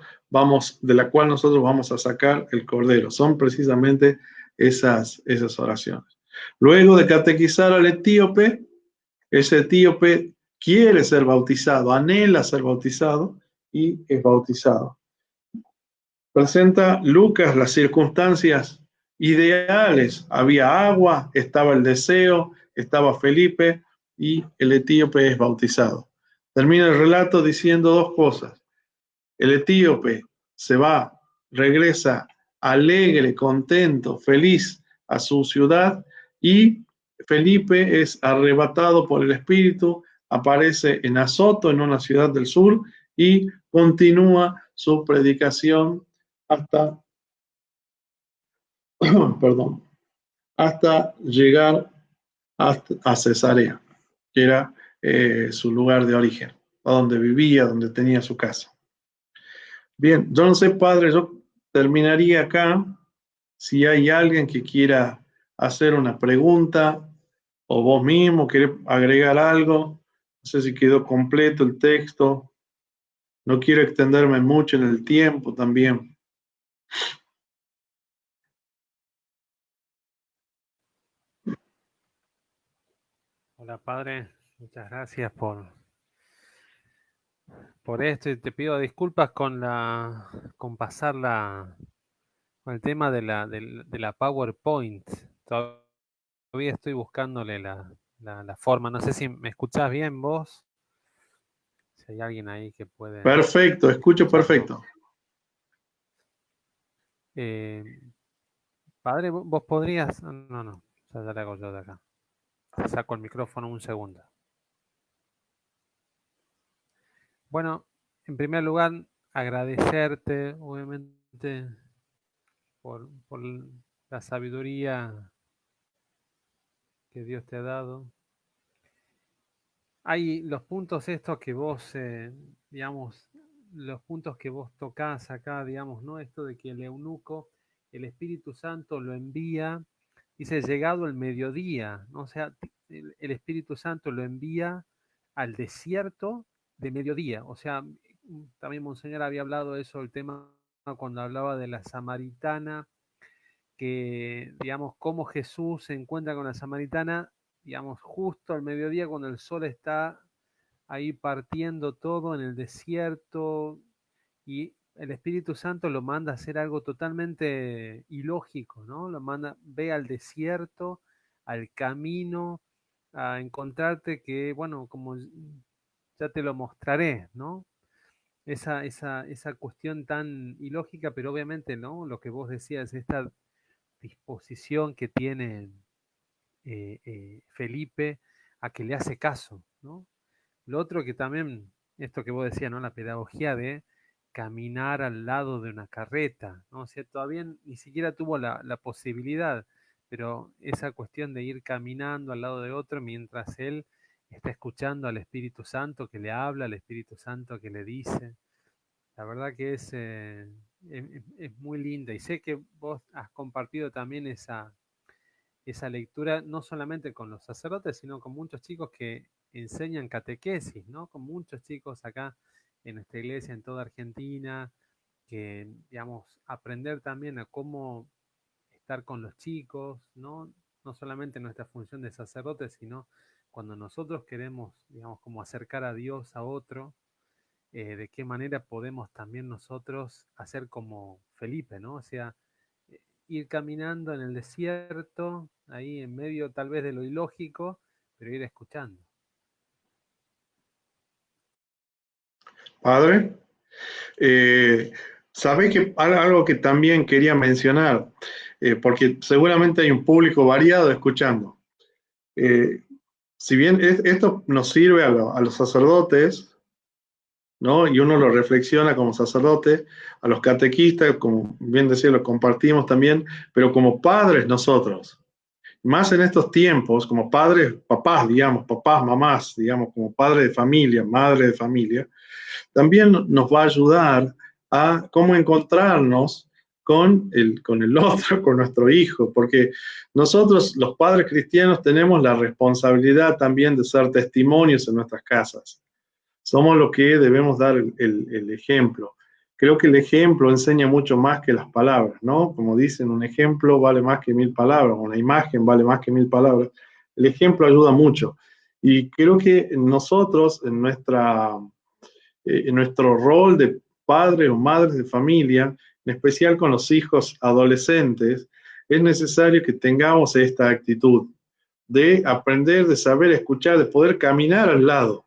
de la cual nosotros vamos a sacar el cordero. Son precisamente esas oraciones. Luego de catequizar al etíope, ese etíope quiere ser bautizado, anhela ser bautizado y es bautizado. Presenta Lucas las circunstancias ideales. Había agua, estaba el deseo, estaba Felipe y el etíope es bautizado. Termina el relato diciendo dos cosas. El etíope se va, regresa alegre, contento, feliz a su ciudad y Felipe es arrebatado por el Espíritu, aparece en Azoto, en una ciudad del sur, y continúa su predicación hasta, perdón, hasta llegar a Cesarea, que era su lugar de origen, a donde vivía, donde tenía su casa. Bien, yo no sé, padre, yo terminaría acá. Si hay alguien que quiera hacer una pregunta o vos mismo querés agregar algo, no sé si quedó completo el texto. No quiero extenderme mucho en el tiempo también. Hola, padre. Muchas gracias por esto y te pido disculpas con pasar con el tema de la PowerPoint. Todavía estoy buscándole la forma. No sé si me escuchás bien vos. Si hay alguien ahí que puede Perfecto, escucho escucharlo. perfecto. Padre, vos podrías. No, ya le hago yo de acá. Te saco el micrófono un segundo. Bueno, en primer lugar, agradecerte, obviamente, por la sabiduría que Dios te ha dado. Hay los puntos estos que vos, digamos, los puntos que vos tocás acá, digamos, ¿no? Esto de que el eunuco, el Espíritu Santo lo envía, dice, llegado el mediodía, ¿no? O sea, el Espíritu Santo lo envía al desierto de mediodía. O sea, también Monseñor había hablado de eso, el tema cuando hablaba de la samaritana, que, digamos, cómo Jesús se encuentra con la samaritana, digamos, justo al mediodía cuando el sol está ahí partiendo todo en el desierto y el Espíritu Santo lo manda a hacer algo totalmente ilógico, ¿no? Lo manda, ve al desierto, al camino, a encontrarte que, bueno, como ya te lo mostraré, ¿no? Esa cuestión tan ilógica, pero obviamente, ¿no? Lo que vos decías, esta disposición que tiene Felipe a que le hace caso, ¿no? Lo otro que también, esto que vos decías, ¿no? La pedagogía de caminar al lado de una carreta, ¿no? O sea, todavía ni siquiera tuvo la posibilidad, pero esa cuestión de ir caminando al lado de otro mientras él está escuchando al Espíritu Santo que le habla, al Espíritu Santo que le dice, la verdad que es muy linda y sé que vos has compartido también esa lectura no solamente con los sacerdotes, sino con muchos chicos que enseñan catequesis, ¿no? Con muchos chicos acá en nuestra iglesia, en toda Argentina, que, digamos, aprender también a cómo estar con los chicos, ¿no? No solamente nuestra función de sacerdote, sino cuando nosotros queremos, digamos, como acercar a Dios a otro, de qué manera podemos también nosotros hacer como Felipe, ¿no? O sea, ir caminando en el desierto, ahí en medio tal vez de lo ilógico, pero ir escuchando. Padre, sabés que algo que también quería mencionar, porque seguramente hay un público variado escuchando. Eh, si bien esto nos sirve a los sacerdotes, ¿no? Y uno lo reflexiona como sacerdote, a los catequistas, como bien decía, lo compartimos también, pero como padres nosotros, más en estos tiempos, como padres, papás, digamos, papás, mamás, digamos, como padre de familia, madre de familia, también nos va a ayudar a cómo encontrarnos con el otro, con nuestro hijo, porque nosotros, los padres cristianos, tenemos la responsabilidad también de ser testimonios en nuestras casas. Somos los que debemos dar el ejemplo. Creo que el ejemplo enseña mucho más que las palabras, ¿no? Como dicen, un ejemplo vale más que 1000 palabras, una imagen vale más que 1000 palabras. El ejemplo ayuda mucho. Y creo que nosotros, en nuestro rol de padres o madres de familia, en especial con los hijos adolescentes, es necesario que tengamos esta actitud de aprender, de saber escuchar, de poder caminar al lado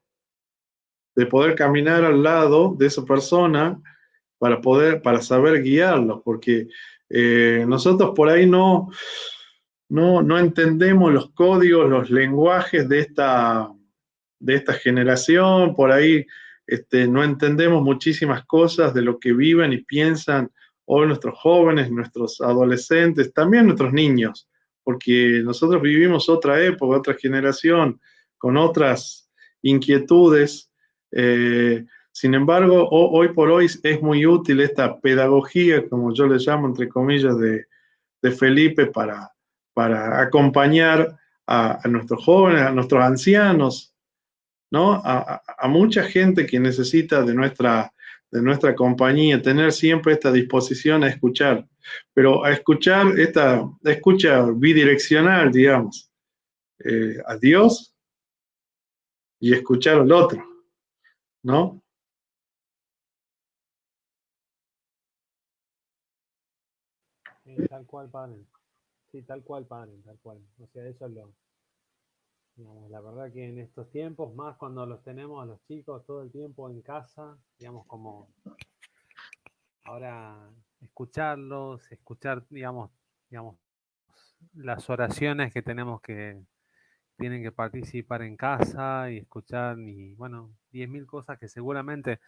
de esa persona para saber guiarlos, porque nosotros por ahí no entendemos los códigos, los lenguajes de esta generación, por ahí no entendemos muchísimas cosas de lo que viven y piensan hoy nuestros jóvenes, nuestros adolescentes, también nuestros niños, porque nosotros vivimos otra época, otra generación, con otras inquietudes. Sin embargo, hoy por hoy es muy útil esta pedagogía, como yo le llamo, entre comillas, de Felipe para acompañar a nuestros jóvenes, a nuestros ancianos, ¿no? A mucha gente que necesita de nuestra compañía, tener siempre esta disposición a escuchar, pero a escuchar esta escucha bidireccional, digamos, a Dios y escuchar al otro, ¿no? Tal cual, padre. Sí, tal cual, padre, tal cual. O sea, eso es lo, digamos, la verdad que en estos tiempos, más cuando los tenemos a los chicos todo el tiempo en casa, digamos, como ahora escucharlos, escuchar, digamos, las oraciones que tenemos que, tienen que participar en casa y escuchar, y bueno, 10.000 cosas que seguramente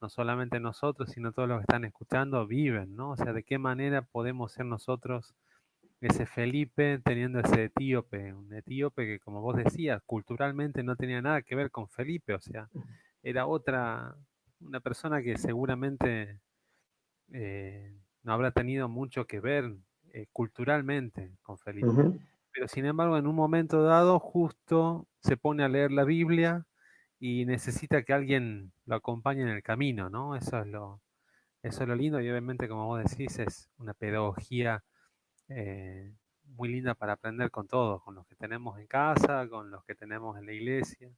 no solamente nosotros, sino todos los que están escuchando viven, ¿no? O sea, de qué manera podemos ser nosotros ese Felipe teniendo ese etíope, un etíope que, como vos decías, culturalmente no tenía nada que ver con Felipe, o sea, era otra, una persona que seguramente no habrá tenido mucho que ver culturalmente con Uh Felipe. -huh. Pero sin embargo, en un momento dado, justo se pone a leer la Biblia y necesita que alguien lo acompañe en el camino, ¿no? Eso es lo lindo y obviamente, como vos decís, es una pedagogía muy linda para aprender con todos, con los que tenemos en casa, con los que tenemos en la iglesia,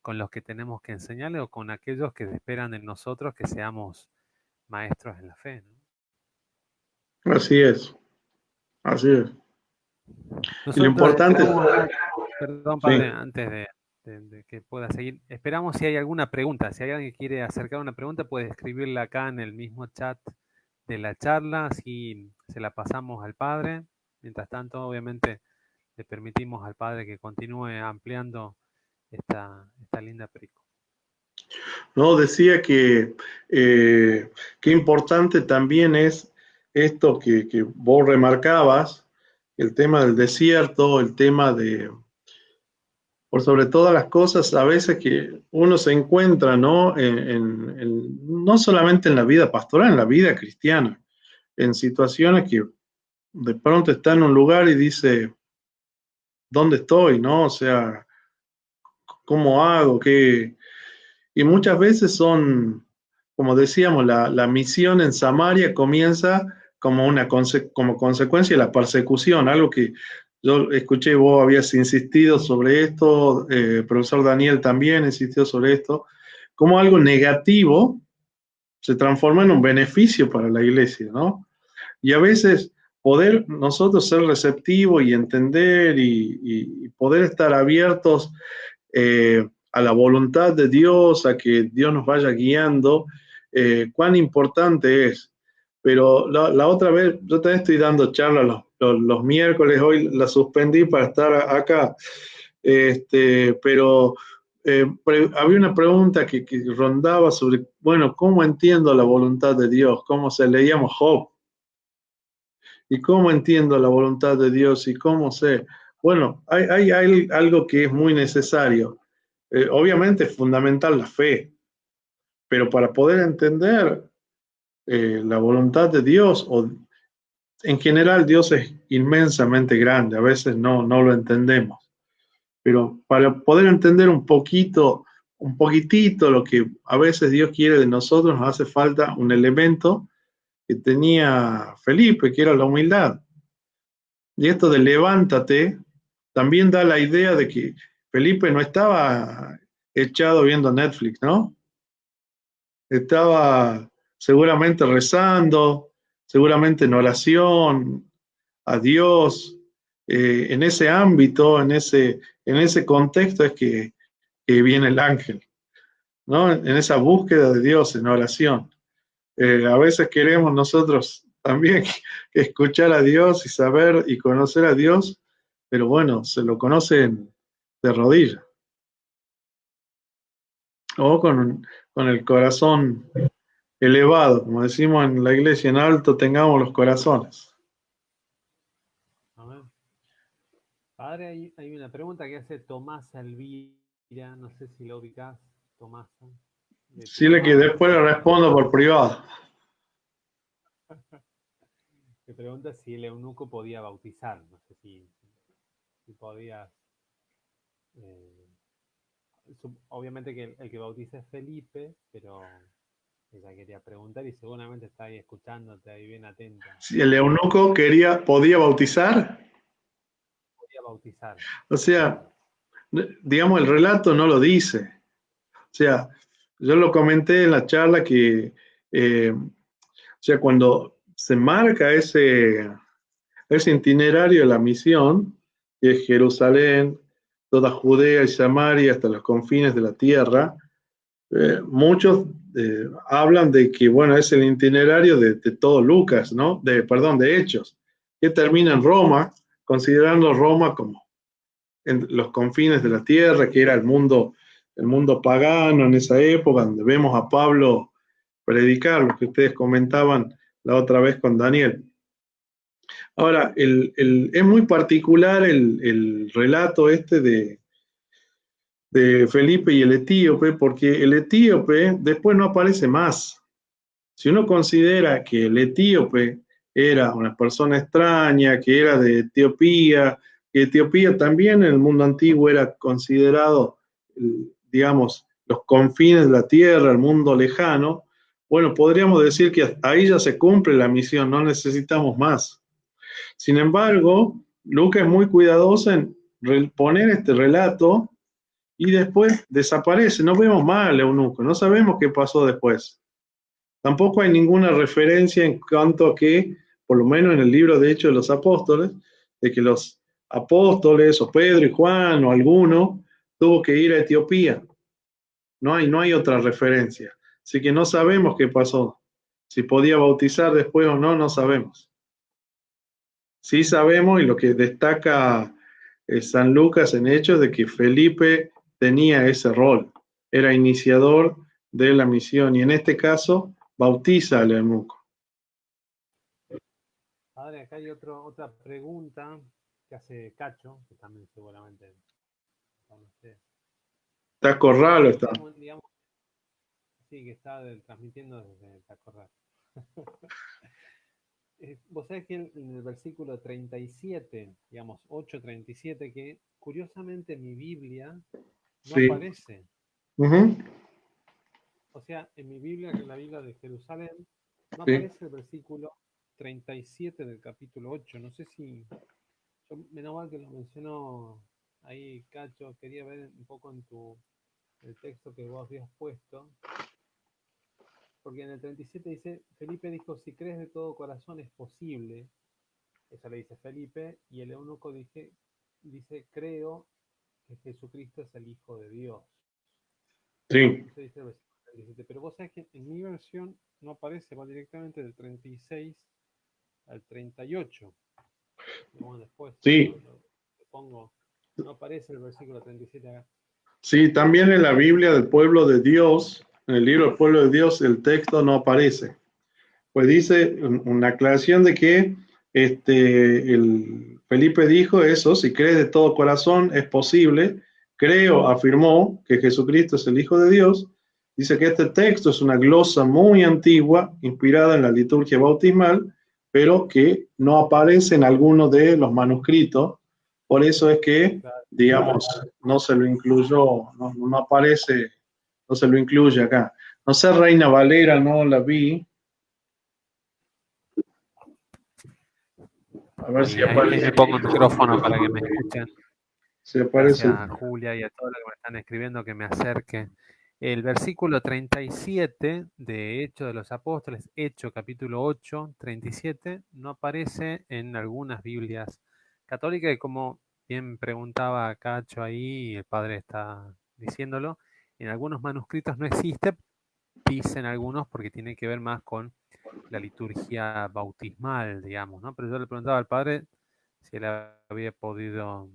con los que tenemos que enseñarles o con aquellos que esperan de nosotros que seamos maestros en la fe, ¿no? Así es, así es. Y lo Nosotros importante es, esperamos, perdón sí. padre, antes de que pueda seguir, esperamos si hay alguna pregunta, si hay alguien que quiere acercar una pregunta, puede escribirla acá en el mismo chat de la charla, así se la pasamos al padre. Mientras tanto, obviamente, le permitimos al padre que continúe ampliando esta linda película. No, decía que qué importante también es esto que vos remarcabas, el tema del desierto, el tema de, por sobre todas las cosas, a veces que uno se encuentra, ¿no? No solamente en la vida pastoral, en la vida cristiana, en situaciones que de pronto está en un lugar y dice, ¿dónde estoy? ¿No? O sea, ¿cómo hago? ¿Qué? Y muchas veces son, como decíamos, la misión en Samaria comienza como consecuencia de la persecución, algo que yo escuché, vos habías insistido sobre esto, profesor Daniel también insistió sobre esto, como algo negativo se transforma en un beneficio para la iglesia, ¿no? Y a veces poder nosotros ser receptivos y entender y poder estar abiertos a la voluntad de Dios, a que Dios nos vaya guiando, cuán importante es. Pero la otra vez, yo también estoy dando charlas los miércoles, hoy la suspendí para estar acá, pero había una pregunta que rondaba sobre, bueno, ¿cómo entiendo la voluntad de Dios? ¿Cómo se leíamos Job? ¿Y cómo entiendo la voluntad de Dios? ¿Y cómo sé? Bueno, hay algo que es muy necesario. Obviamente es fundamental la fe, pero para poder entender la voluntad de Dios, o en general Dios es inmensamente grande, a veces no lo entendemos, pero para poder entender un poquitito lo que a veces Dios quiere de nosotros, nos hace falta un elemento que tenía Felipe, que era la humildad. Y esto de levántate también da la idea de que Felipe no estaba echado viendo Netflix, ¿no? Estaba seguramente rezando, seguramente en oración a Dios. En ese ámbito, en ese contexto es que viene el ángel, ¿no? En esa búsqueda de Dios, en oración. A veces queremos nosotros también escuchar a Dios y saber y conocer a Dios, pero bueno, se lo conocen de rodillas o con el corazón elevado, como decimos en la iglesia, en alto tengamos los corazones. Amén. Padre, hay una pregunta que hace Tomás Elvira, no sé si lo ubicás, Tomás, de Decirle que Tucumán. después le respondo por privado. Me pregunta si el eunuco podía bautizar, no sé si podía. eh, Obviamente que el que bautiza es Felipe, pero ella quería preguntar y seguramente está ahí escuchándote ahí bien atenta. Si el eunuco podía bautizar, Podía bautizar. o sea, digamos, el relato no lo dice. O sea, yo lo comenté en la charla que, o sea, cuando se marca ese itinerario de la misión, que es Jerusalén, toda Judea y Samaria hasta los confines de la tierra, muchos hablan de que, bueno, es el itinerario de todo Lucas, ¿no? Perdón, de Hechos, que termina en Roma, considerando Roma como en los confines de la tierra, que era el mundo pagano en esa época, donde vemos a Pablo predicar, lo que ustedes comentaban la otra vez con Daniel. Ahora, es muy particular el relato este de Felipe y el etíope, porque el etíope después no aparece más. Si uno considera que el etíope era una persona extraña, que era de Etiopía, que Etiopía también en el mundo antiguo era considerado, digamos, los confines de la tierra, el mundo lejano, bueno, podríamos decir que ahí ya se cumple la misión, no necesitamos más. Sin embargo, Lucas es muy cuidadoso en poner este relato y después desaparece, no vemos más al eunuco, no sabemos qué pasó después. Tampoco hay ninguna referencia en cuanto a que, por lo menos en el libro de Hechos de los Apóstoles, de que los apóstoles, o Pedro y Juan, o alguno, tuvo que ir a Etiopía. No hay otra referencia. Así que no sabemos qué pasó. Si podía bautizar después o no, no sabemos. Sí sabemos, y lo que destaca San Lucas en Hechos, de que Felipe tenía ese rol. Era iniciador de la misión, y en este caso, bautiza al eunuco. Padre, acá hay otra pregunta que hace Cacho, que también seguramente conoce. Está Corralo, está. Digamos, sí, que está transmitiendo desde Tacorral. Vos sabés que en el versículo 37, digamos 8:37, que curiosamente en mi Biblia no Sí. aparece. Uh-huh. O sea, en mi Biblia, que es la Biblia de Jerusalén, no Sí. aparece el versículo 37 del capítulo 8. No sé si, menos mal que lo mencionó ahí, Cacho, quería ver un poco en el texto que vos habías puesto, porque en el 37 dice, Felipe dijo, si crees de todo corazón es posible. Eso le dice Felipe, y el eunuco dice, creo que Jesucristo es el Hijo de Dios. Sí, Eso dice el versículo 37. Pero vos sabés que en mi versión no aparece, va directamente del 36 al 38. Y bueno, después sí, lo pongo, no aparece el versículo 37 acá. sí, también en la Biblia del pueblo de Dios, en el libro del pueblo de Dios, el texto no aparece. Pues dice una aclaración de que el Felipe dijo eso, si crees de todo corazón es posible. Creo, afirmó que Jesucristo es el Hijo de Dios. Dice que este texto es una glosa muy antigua, inspirada en la liturgia bautismal, pero que no aparece en alguno de los manuscritos. Por eso es que, Claro. digamos, no se lo incluyó, no aparece, no se lo incluye acá. No sé, Reina Valera, no la vi. A ver si Ahí aparece. me pongo el micrófono para que me escuchen. Si aparece. Gracias a Julia y a todos los que me están escribiendo que me acerque. El versículo 37 de Hechos de los Apóstoles, Hecho capítulo 8, 37, no aparece en algunas Biblias católicas, y como bien preguntaba Cacho ahí, y el padre está diciéndolo, en algunos manuscritos no existe, dicen algunos porque tiene que ver más con la liturgia bautismal, digamos, ¿no? Pero yo le preguntaba al padre si él había podido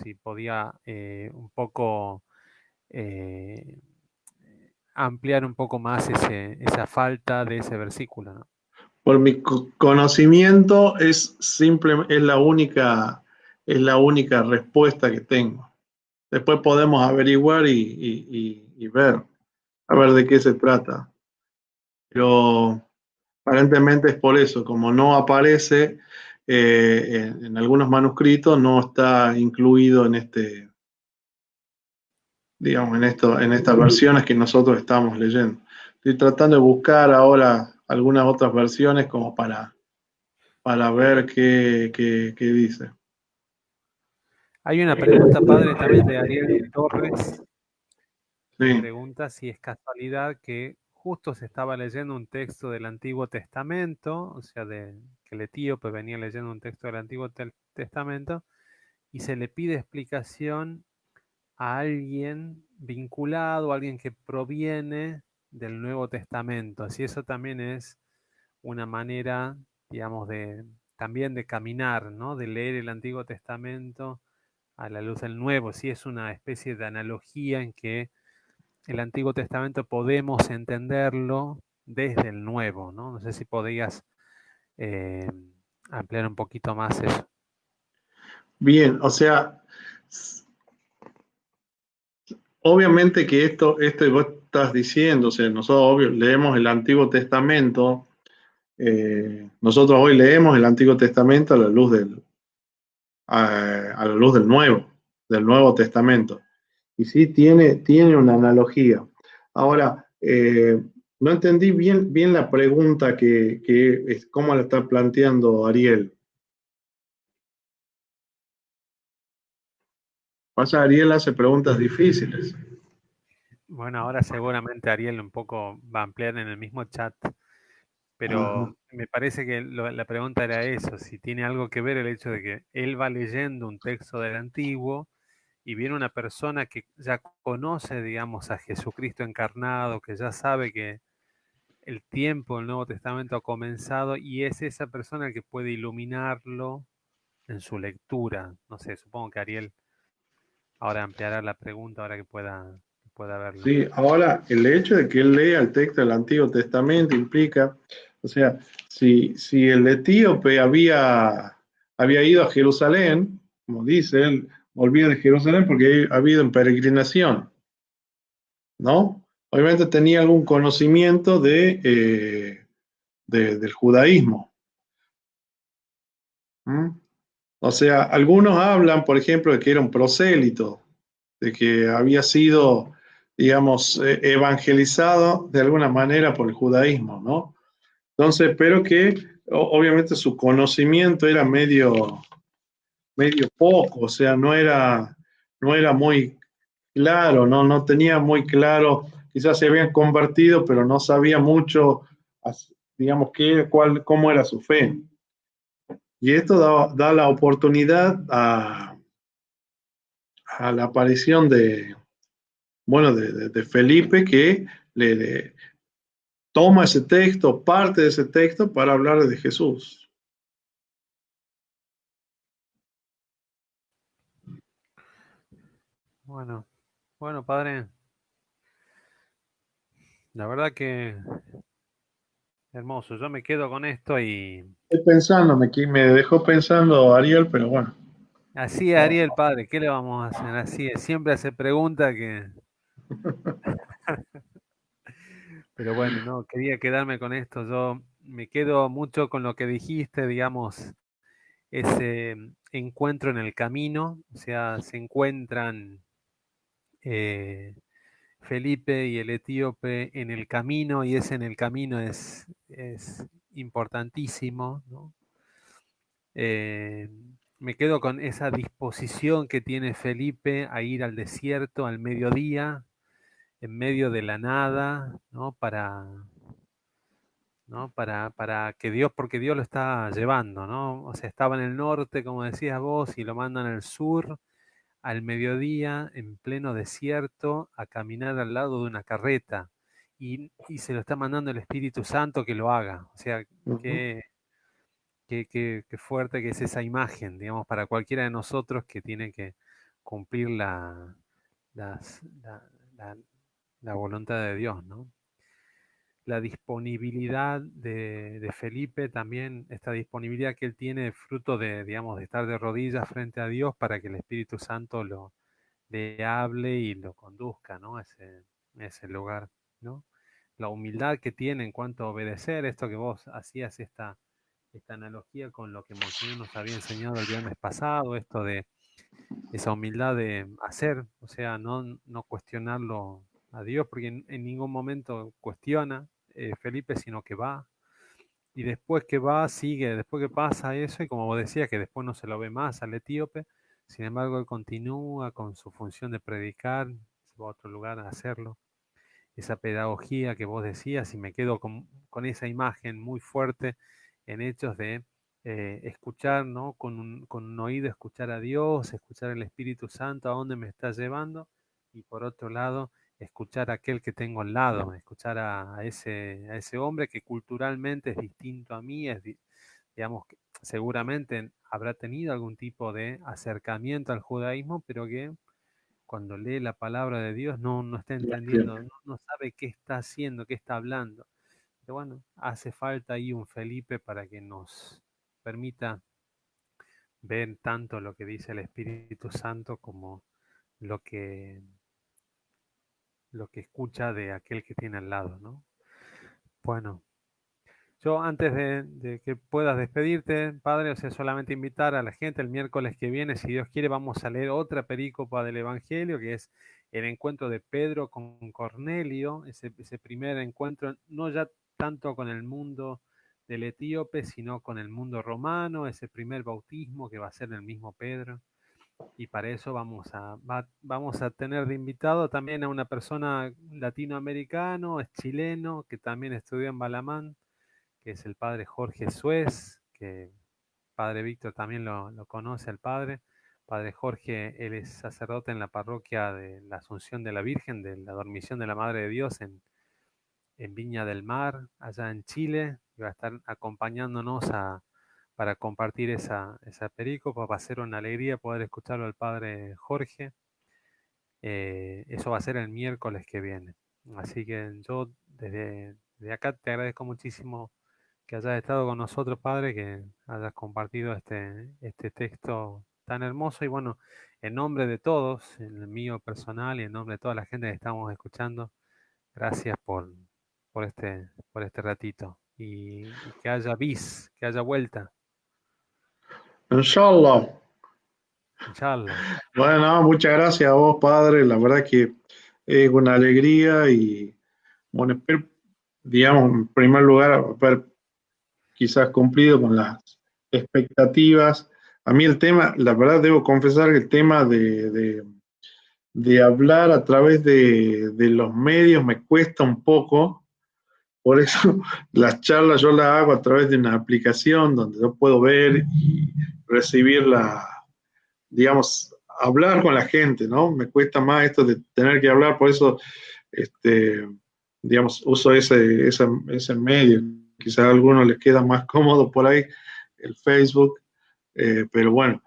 si podía un poco eh, ampliar un poco más esa falta de ese versículo, ¿no? Por mi conocimiento es es la única respuesta que tengo. Después podemos averiguar y ver, a ver de qué se trata. Pero aparentemente es por eso, como no aparece en algunos manuscritos, no está incluido en digamos, en estas versiones que nosotros estamos leyendo. Estoy tratando de buscar ahora algunas otras versiones como para ver qué dice. Hay una pregunta, padre, también de Ariel Torres, que Sí, pregunta si es casualidad que justo se estaba leyendo un texto del Antiguo Testamento, o sea, que el etíope venía leyendo un texto del Antiguo Testamento, y se le pide explicación a alguien vinculado, a alguien que proviene del Nuevo Testamento. Así eso también es una manera, digamos, también de caminar, ¿no? De leer el Antiguo Testamento a la luz del Nuevo. Sí es una especie de analogía en que el Antiguo Testamento podemos entenderlo desde el Nuevo, ¿no? No sé si podías eh, ampliar un poquito más eso. bien, o sea, obviamente que esto que vos estás diciendo, o sea, nosotros obvio, leemos el Antiguo Testamento, nosotros hoy leemos el Antiguo Testamento a la luz a la luz del Nuevo Testamento. Y sí, tiene una analogía. Ahora, no entendí bien la pregunta que es cómo la está planteando Ariel. Pasa, Ariel hace preguntas difíciles. Bueno, ahora seguramente Ariel un poco va a ampliar en el mismo chat, Ajá. pero me parece que la pregunta era eso, si tiene algo que ver el hecho de que él va leyendo un texto del Antiguo y viene una persona que ya conoce, digamos, a Jesucristo encarnado, que ya sabe que el tiempo del Nuevo Testamento ha comenzado y es esa persona el que puede iluminarlo en su lectura. No sé, supongo que Ariel ahora ampliará la pregunta ahora que pueda verlo. Sí, ahora el hecho de que él lea el texto del Antiguo Testamento implica, o sea, si el etíope había ido a Jerusalén, como dice, él volvía de Jerusalén porque había ido en peregrinación, ¿no? Obviamente tenía algún conocimiento del judaísmo. ¿Mm? O sea, algunos hablan, por ejemplo, de que era un prosélito, de que había sido, digamos, evangelizado de alguna manera por el judaísmo, ¿no? Entonces, pero que obviamente su conocimiento era medio poco, o sea, no era muy claro, no tenía muy claro, quizás se habían convertido, pero no sabía mucho, digamos, cómo era su fe. Y esto da la oportunidad a la aparición de Felipe, que le toma ese texto, parte de ese texto, para hablar de Jesús. Bueno, bueno, padre, la verdad que hermoso. Yo me quedo con esto y Estoy pensando, me dejó pensando Ariel, pero bueno. así es Ariel, padre, ¿qué le vamos a hacer? Así es, siempre hace pregunta que... Pero bueno, no, quería quedarme con esto. Yo me quedo mucho con lo que dijiste, digamos, ese encuentro en el camino, o sea, se encuentran eh, Felipe y el etíope en el camino y ese en el camino es importantísimo, ¿no? Eh, Me quedo con esa disposición que tiene Felipe a ir al desierto al mediodía, en medio de la nada, ¿no? ¿No? Para que Dios, porque Dios lo está llevando, ¿no? O sea, estaba en el norte, como decías vos, y lo mandan al sur, al mediodía, en pleno desierto, a caminar al lado de una carreta. Y se lo está mandando el Espíritu Santo que lo haga. O sea, Ujú. qué, qué fuerte que es esa imagen, digamos, para cualquiera de nosotros que tiene que cumplir las- la, la- la voluntad de Dios, ¿no? La disponibilidad de Felipe también, esta disponibilidad que él tiene, fruto de, digamos, de estar de rodillas frente a Dios para que el Espíritu Santo le hable y lo conduzca, ¿no? Ese lugar, ¿no? La humildad que tiene en cuanto a obedecer, esto que vos hacías, esta analogía con lo que Monseñor nos había enseñado el viernes pasado, esto de esa humildad de hacer, o sea, no cuestionarlo a Dios, porque en ningún momento cuestiona Felipe, sino que va. Y después que va, sigue, después que pasa eso, y como vos decías, que después no se lo ve más al etíope, sin embargo, él continúa con su función de predicar, se va a otro lugar a hacerlo. Esa pedagogía que vos decías, y me quedo con esa imagen muy fuerte en hechos de escuchar, ¿no? Con un oído escuchar a Dios, escuchar el Espíritu Santo, a dónde me está llevando, y por otro lado, escuchar a aquel que tengo al lado, escuchar a ese hombre que culturalmente es distinto a mí, digamos, que seguramente habrá tenido algún tipo de acercamiento al judaísmo, pero que cuando lee la palabra de Dios no está entendiendo, no sabe qué está haciendo, qué está hablando. Pero bueno, hace falta ahí un Felipe para que nos permita ver tanto lo que dice el Espíritu Santo como lo que, lo que escucha de aquel que tiene al lado, ¿no? Bueno, yo antes de que puedas despedirte, padre, o sea, solamente invitar a la gente el miércoles que viene, si Dios quiere, vamos a leer otra perícopa del Evangelio, que es el encuentro de Pedro con Cornelio, ese primer encuentro, no ya tanto con el mundo del etíope, sino con el mundo romano, ese primer bautismo que va a ser el mismo Pedro. Y para eso vamos a tener de invitado también a una persona latinoamericano, es chileno, que también estudió en Balamán, que es el padre Jorge Suez, que padre Víctor también lo conoce al padre. Padre Jorge, él es sacerdote en la parroquia de la Asunción de la Virgen, de la Dormición de la Madre de Dios en Viña del Mar, allá en Chile, y va a estar acompañándonos para compartir esa perícopa. Va a ser una alegría poder escucharlo al padre Jorge. Eso va a ser el miércoles que viene. Así que yo desde acá te agradezco muchísimo que hayas estado con nosotros, Padre, que hayas compartido este texto tan hermoso. Y bueno, en nombre de todos, en el mío personal y en nombre de toda la gente que estamos escuchando, gracias por este ratito. Y que haya bis, que haya vuelta, Inshallah. inshallah. Bueno, muchas gracias a vos, padre. La verdad que es una alegría y, bueno, espero, digamos, en primer lugar, quizás cumplido con las expectativas. A mí el tema, la verdad debo confesar que el tema de hablar a través de los medios me cuesta un poco, por eso las charlas yo las hago a través de una aplicación donde yo puedo ver y recibir digamos, hablar con la gente, ¿no? Me cuesta más esto de tener que hablar, por eso, este, digamos, uso ese medio. Quizás a algunos les queda más cómodo por ahí el Facebook, pero bueno,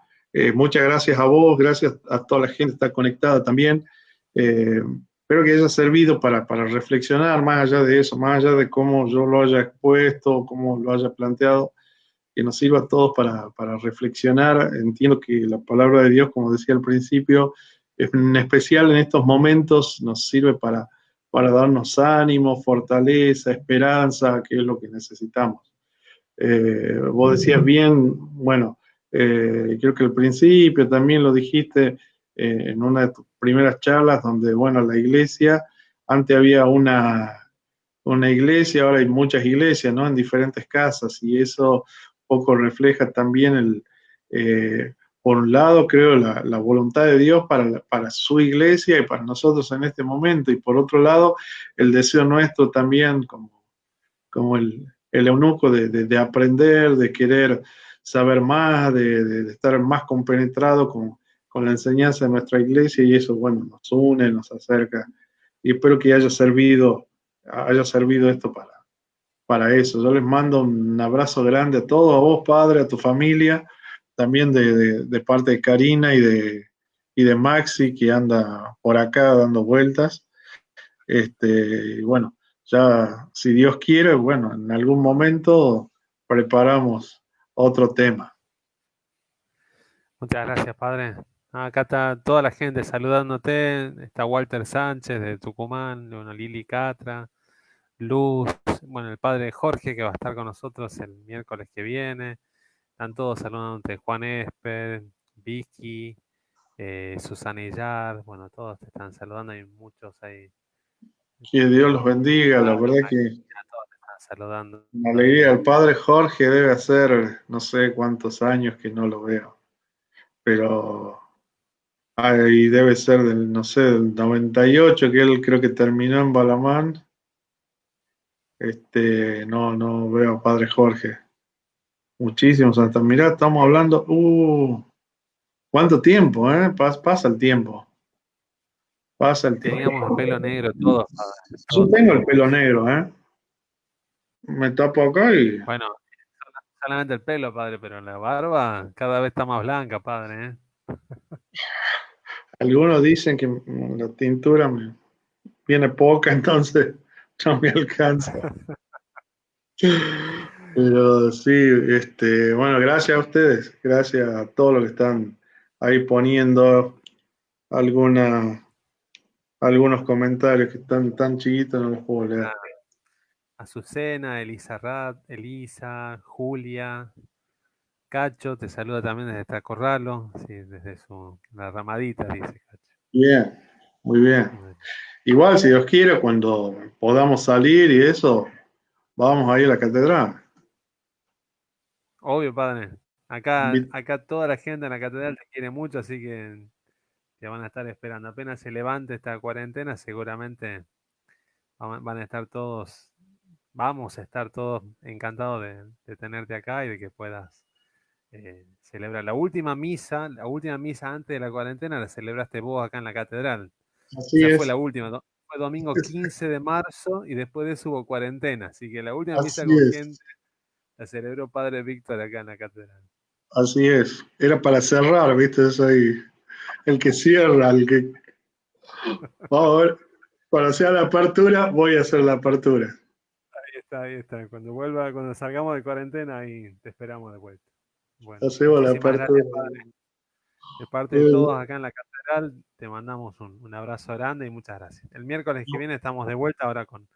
muchas gracias a vos, gracias a toda la gente que está conectada también. Espero que haya servido para reflexionar más allá de eso, más allá de cómo yo lo haya expuesto, cómo lo haya planteado, que nos sirva a todos para reflexionar. Entiendo que la palabra de Dios, como decía al principio, en especial en estos momentos, nos sirve para darnos ánimo, fortaleza, esperanza, que es lo que necesitamos. Vos decías bien, bueno, creo que al principio también lo dijiste en una de tus primeras charlas, donde, bueno, la iglesia, antes había una iglesia, ahora hay muchas iglesias, ¿no? En diferentes casas, y eso poco refleja también por un lado, creo, la voluntad de Dios para su iglesia y para nosotros en este momento, y por otro lado, el deseo nuestro también, como el eunuco, de aprender, de querer saber más, de estar más compenetrado con la enseñanza de nuestra iglesia, y eso, bueno, nos une, nos acerca, y espero que haya servido esto para eso. Yo les mando un abrazo grande a todos, a vos, padre, a tu familia, también de parte de Karina y de Maxi, que anda por acá dando vueltas. Y bueno, ya si Dios quiere, bueno, en algún momento preparamos otro tema. Muchas gracias, padre. Acá está toda la gente saludándote. Está Walter Sánchez de Tucumán, bueno, Lili Catra, Luz, bueno, el padre Jorge que va a estar con nosotros el miércoles que viene. Están todos saludándote, Juan Esper, Vicky, Susana Illar, bueno, todos te están saludando, hay muchos ahí. Que Dios los bendiga, la verdad que Todos te están saludando. una alegría. El padre Jorge debe hacer no sé cuántos años que no lo veo, pero ahí debe ser del, no sé, del 98, que él creo que terminó en Balamán. No veo a padre Jorge. Muchísimos hasta, mirá, estamos hablando, ¿cuánto tiempo, eh? Pasa el tiempo, pasa el tiempo. Teníamos el pelo negro todos, padre, Yo todos tengo el teníamos. pelo negro, ¿eh? Me tapo acá y Bueno, solamente el pelo, padre, pero la barba cada vez está más blanca, padre, ¿eh? algunos dicen que la tintura me viene poca, entonces no me alcanza. Pero sí, bueno, gracias a ustedes, gracias a todos los que están ahí poniendo alguna, algunos comentarios que están tan chiquitos, no los puedo leer. Azucena, Elisa, Julia, Cacho, te saluda también desde Tacorralo, sí, desde la ramadita, dice Cacho. Bien, muy bien. Bueno, Igual, si Dios quiere, cuando podamos salir y eso, vamos a ir a la catedral. obvio, padre. Acá toda la gente en la catedral te quiere mucho, así que te van a estar esperando. Apenas se levante esta cuarentena, seguramente van a estar todos, vamos a estar todos encantados de tenerte acá y de que puedas celebrar la última misa antes de la cuarentena la celebraste vos acá en la catedral. Así Esa fue es, la última, fue domingo 15 de marzo y después de eso hubo cuarentena, así que la última misa así con es, gente la celebró Padre Víctor acá en la catedral. así es. Era para cerrar, ¿viste? Yo soy el que cierra, el que... Vamos a ver, cuando sea la apertura, voy a hacer la apertura. Ahí está, ahí está. Cuando salgamos de cuarentena, ahí te esperamos de vuelta. Bueno, Hacemos la muchísimas apertura. gracias, Padre. De parte de Bueno, todos acá en la catedral, te mandamos un abrazo grande y muchas gracias. El miércoles que viene estamos de vuelta ahora con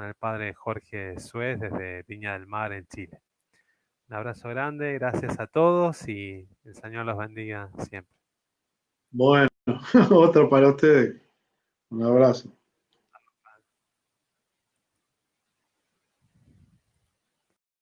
el Padre Jorge Suez desde Viña del Mar en Chile. Un abrazo grande, gracias a todos y el Señor los bendiga siempre. bueno, otro para ustedes. Un abrazo.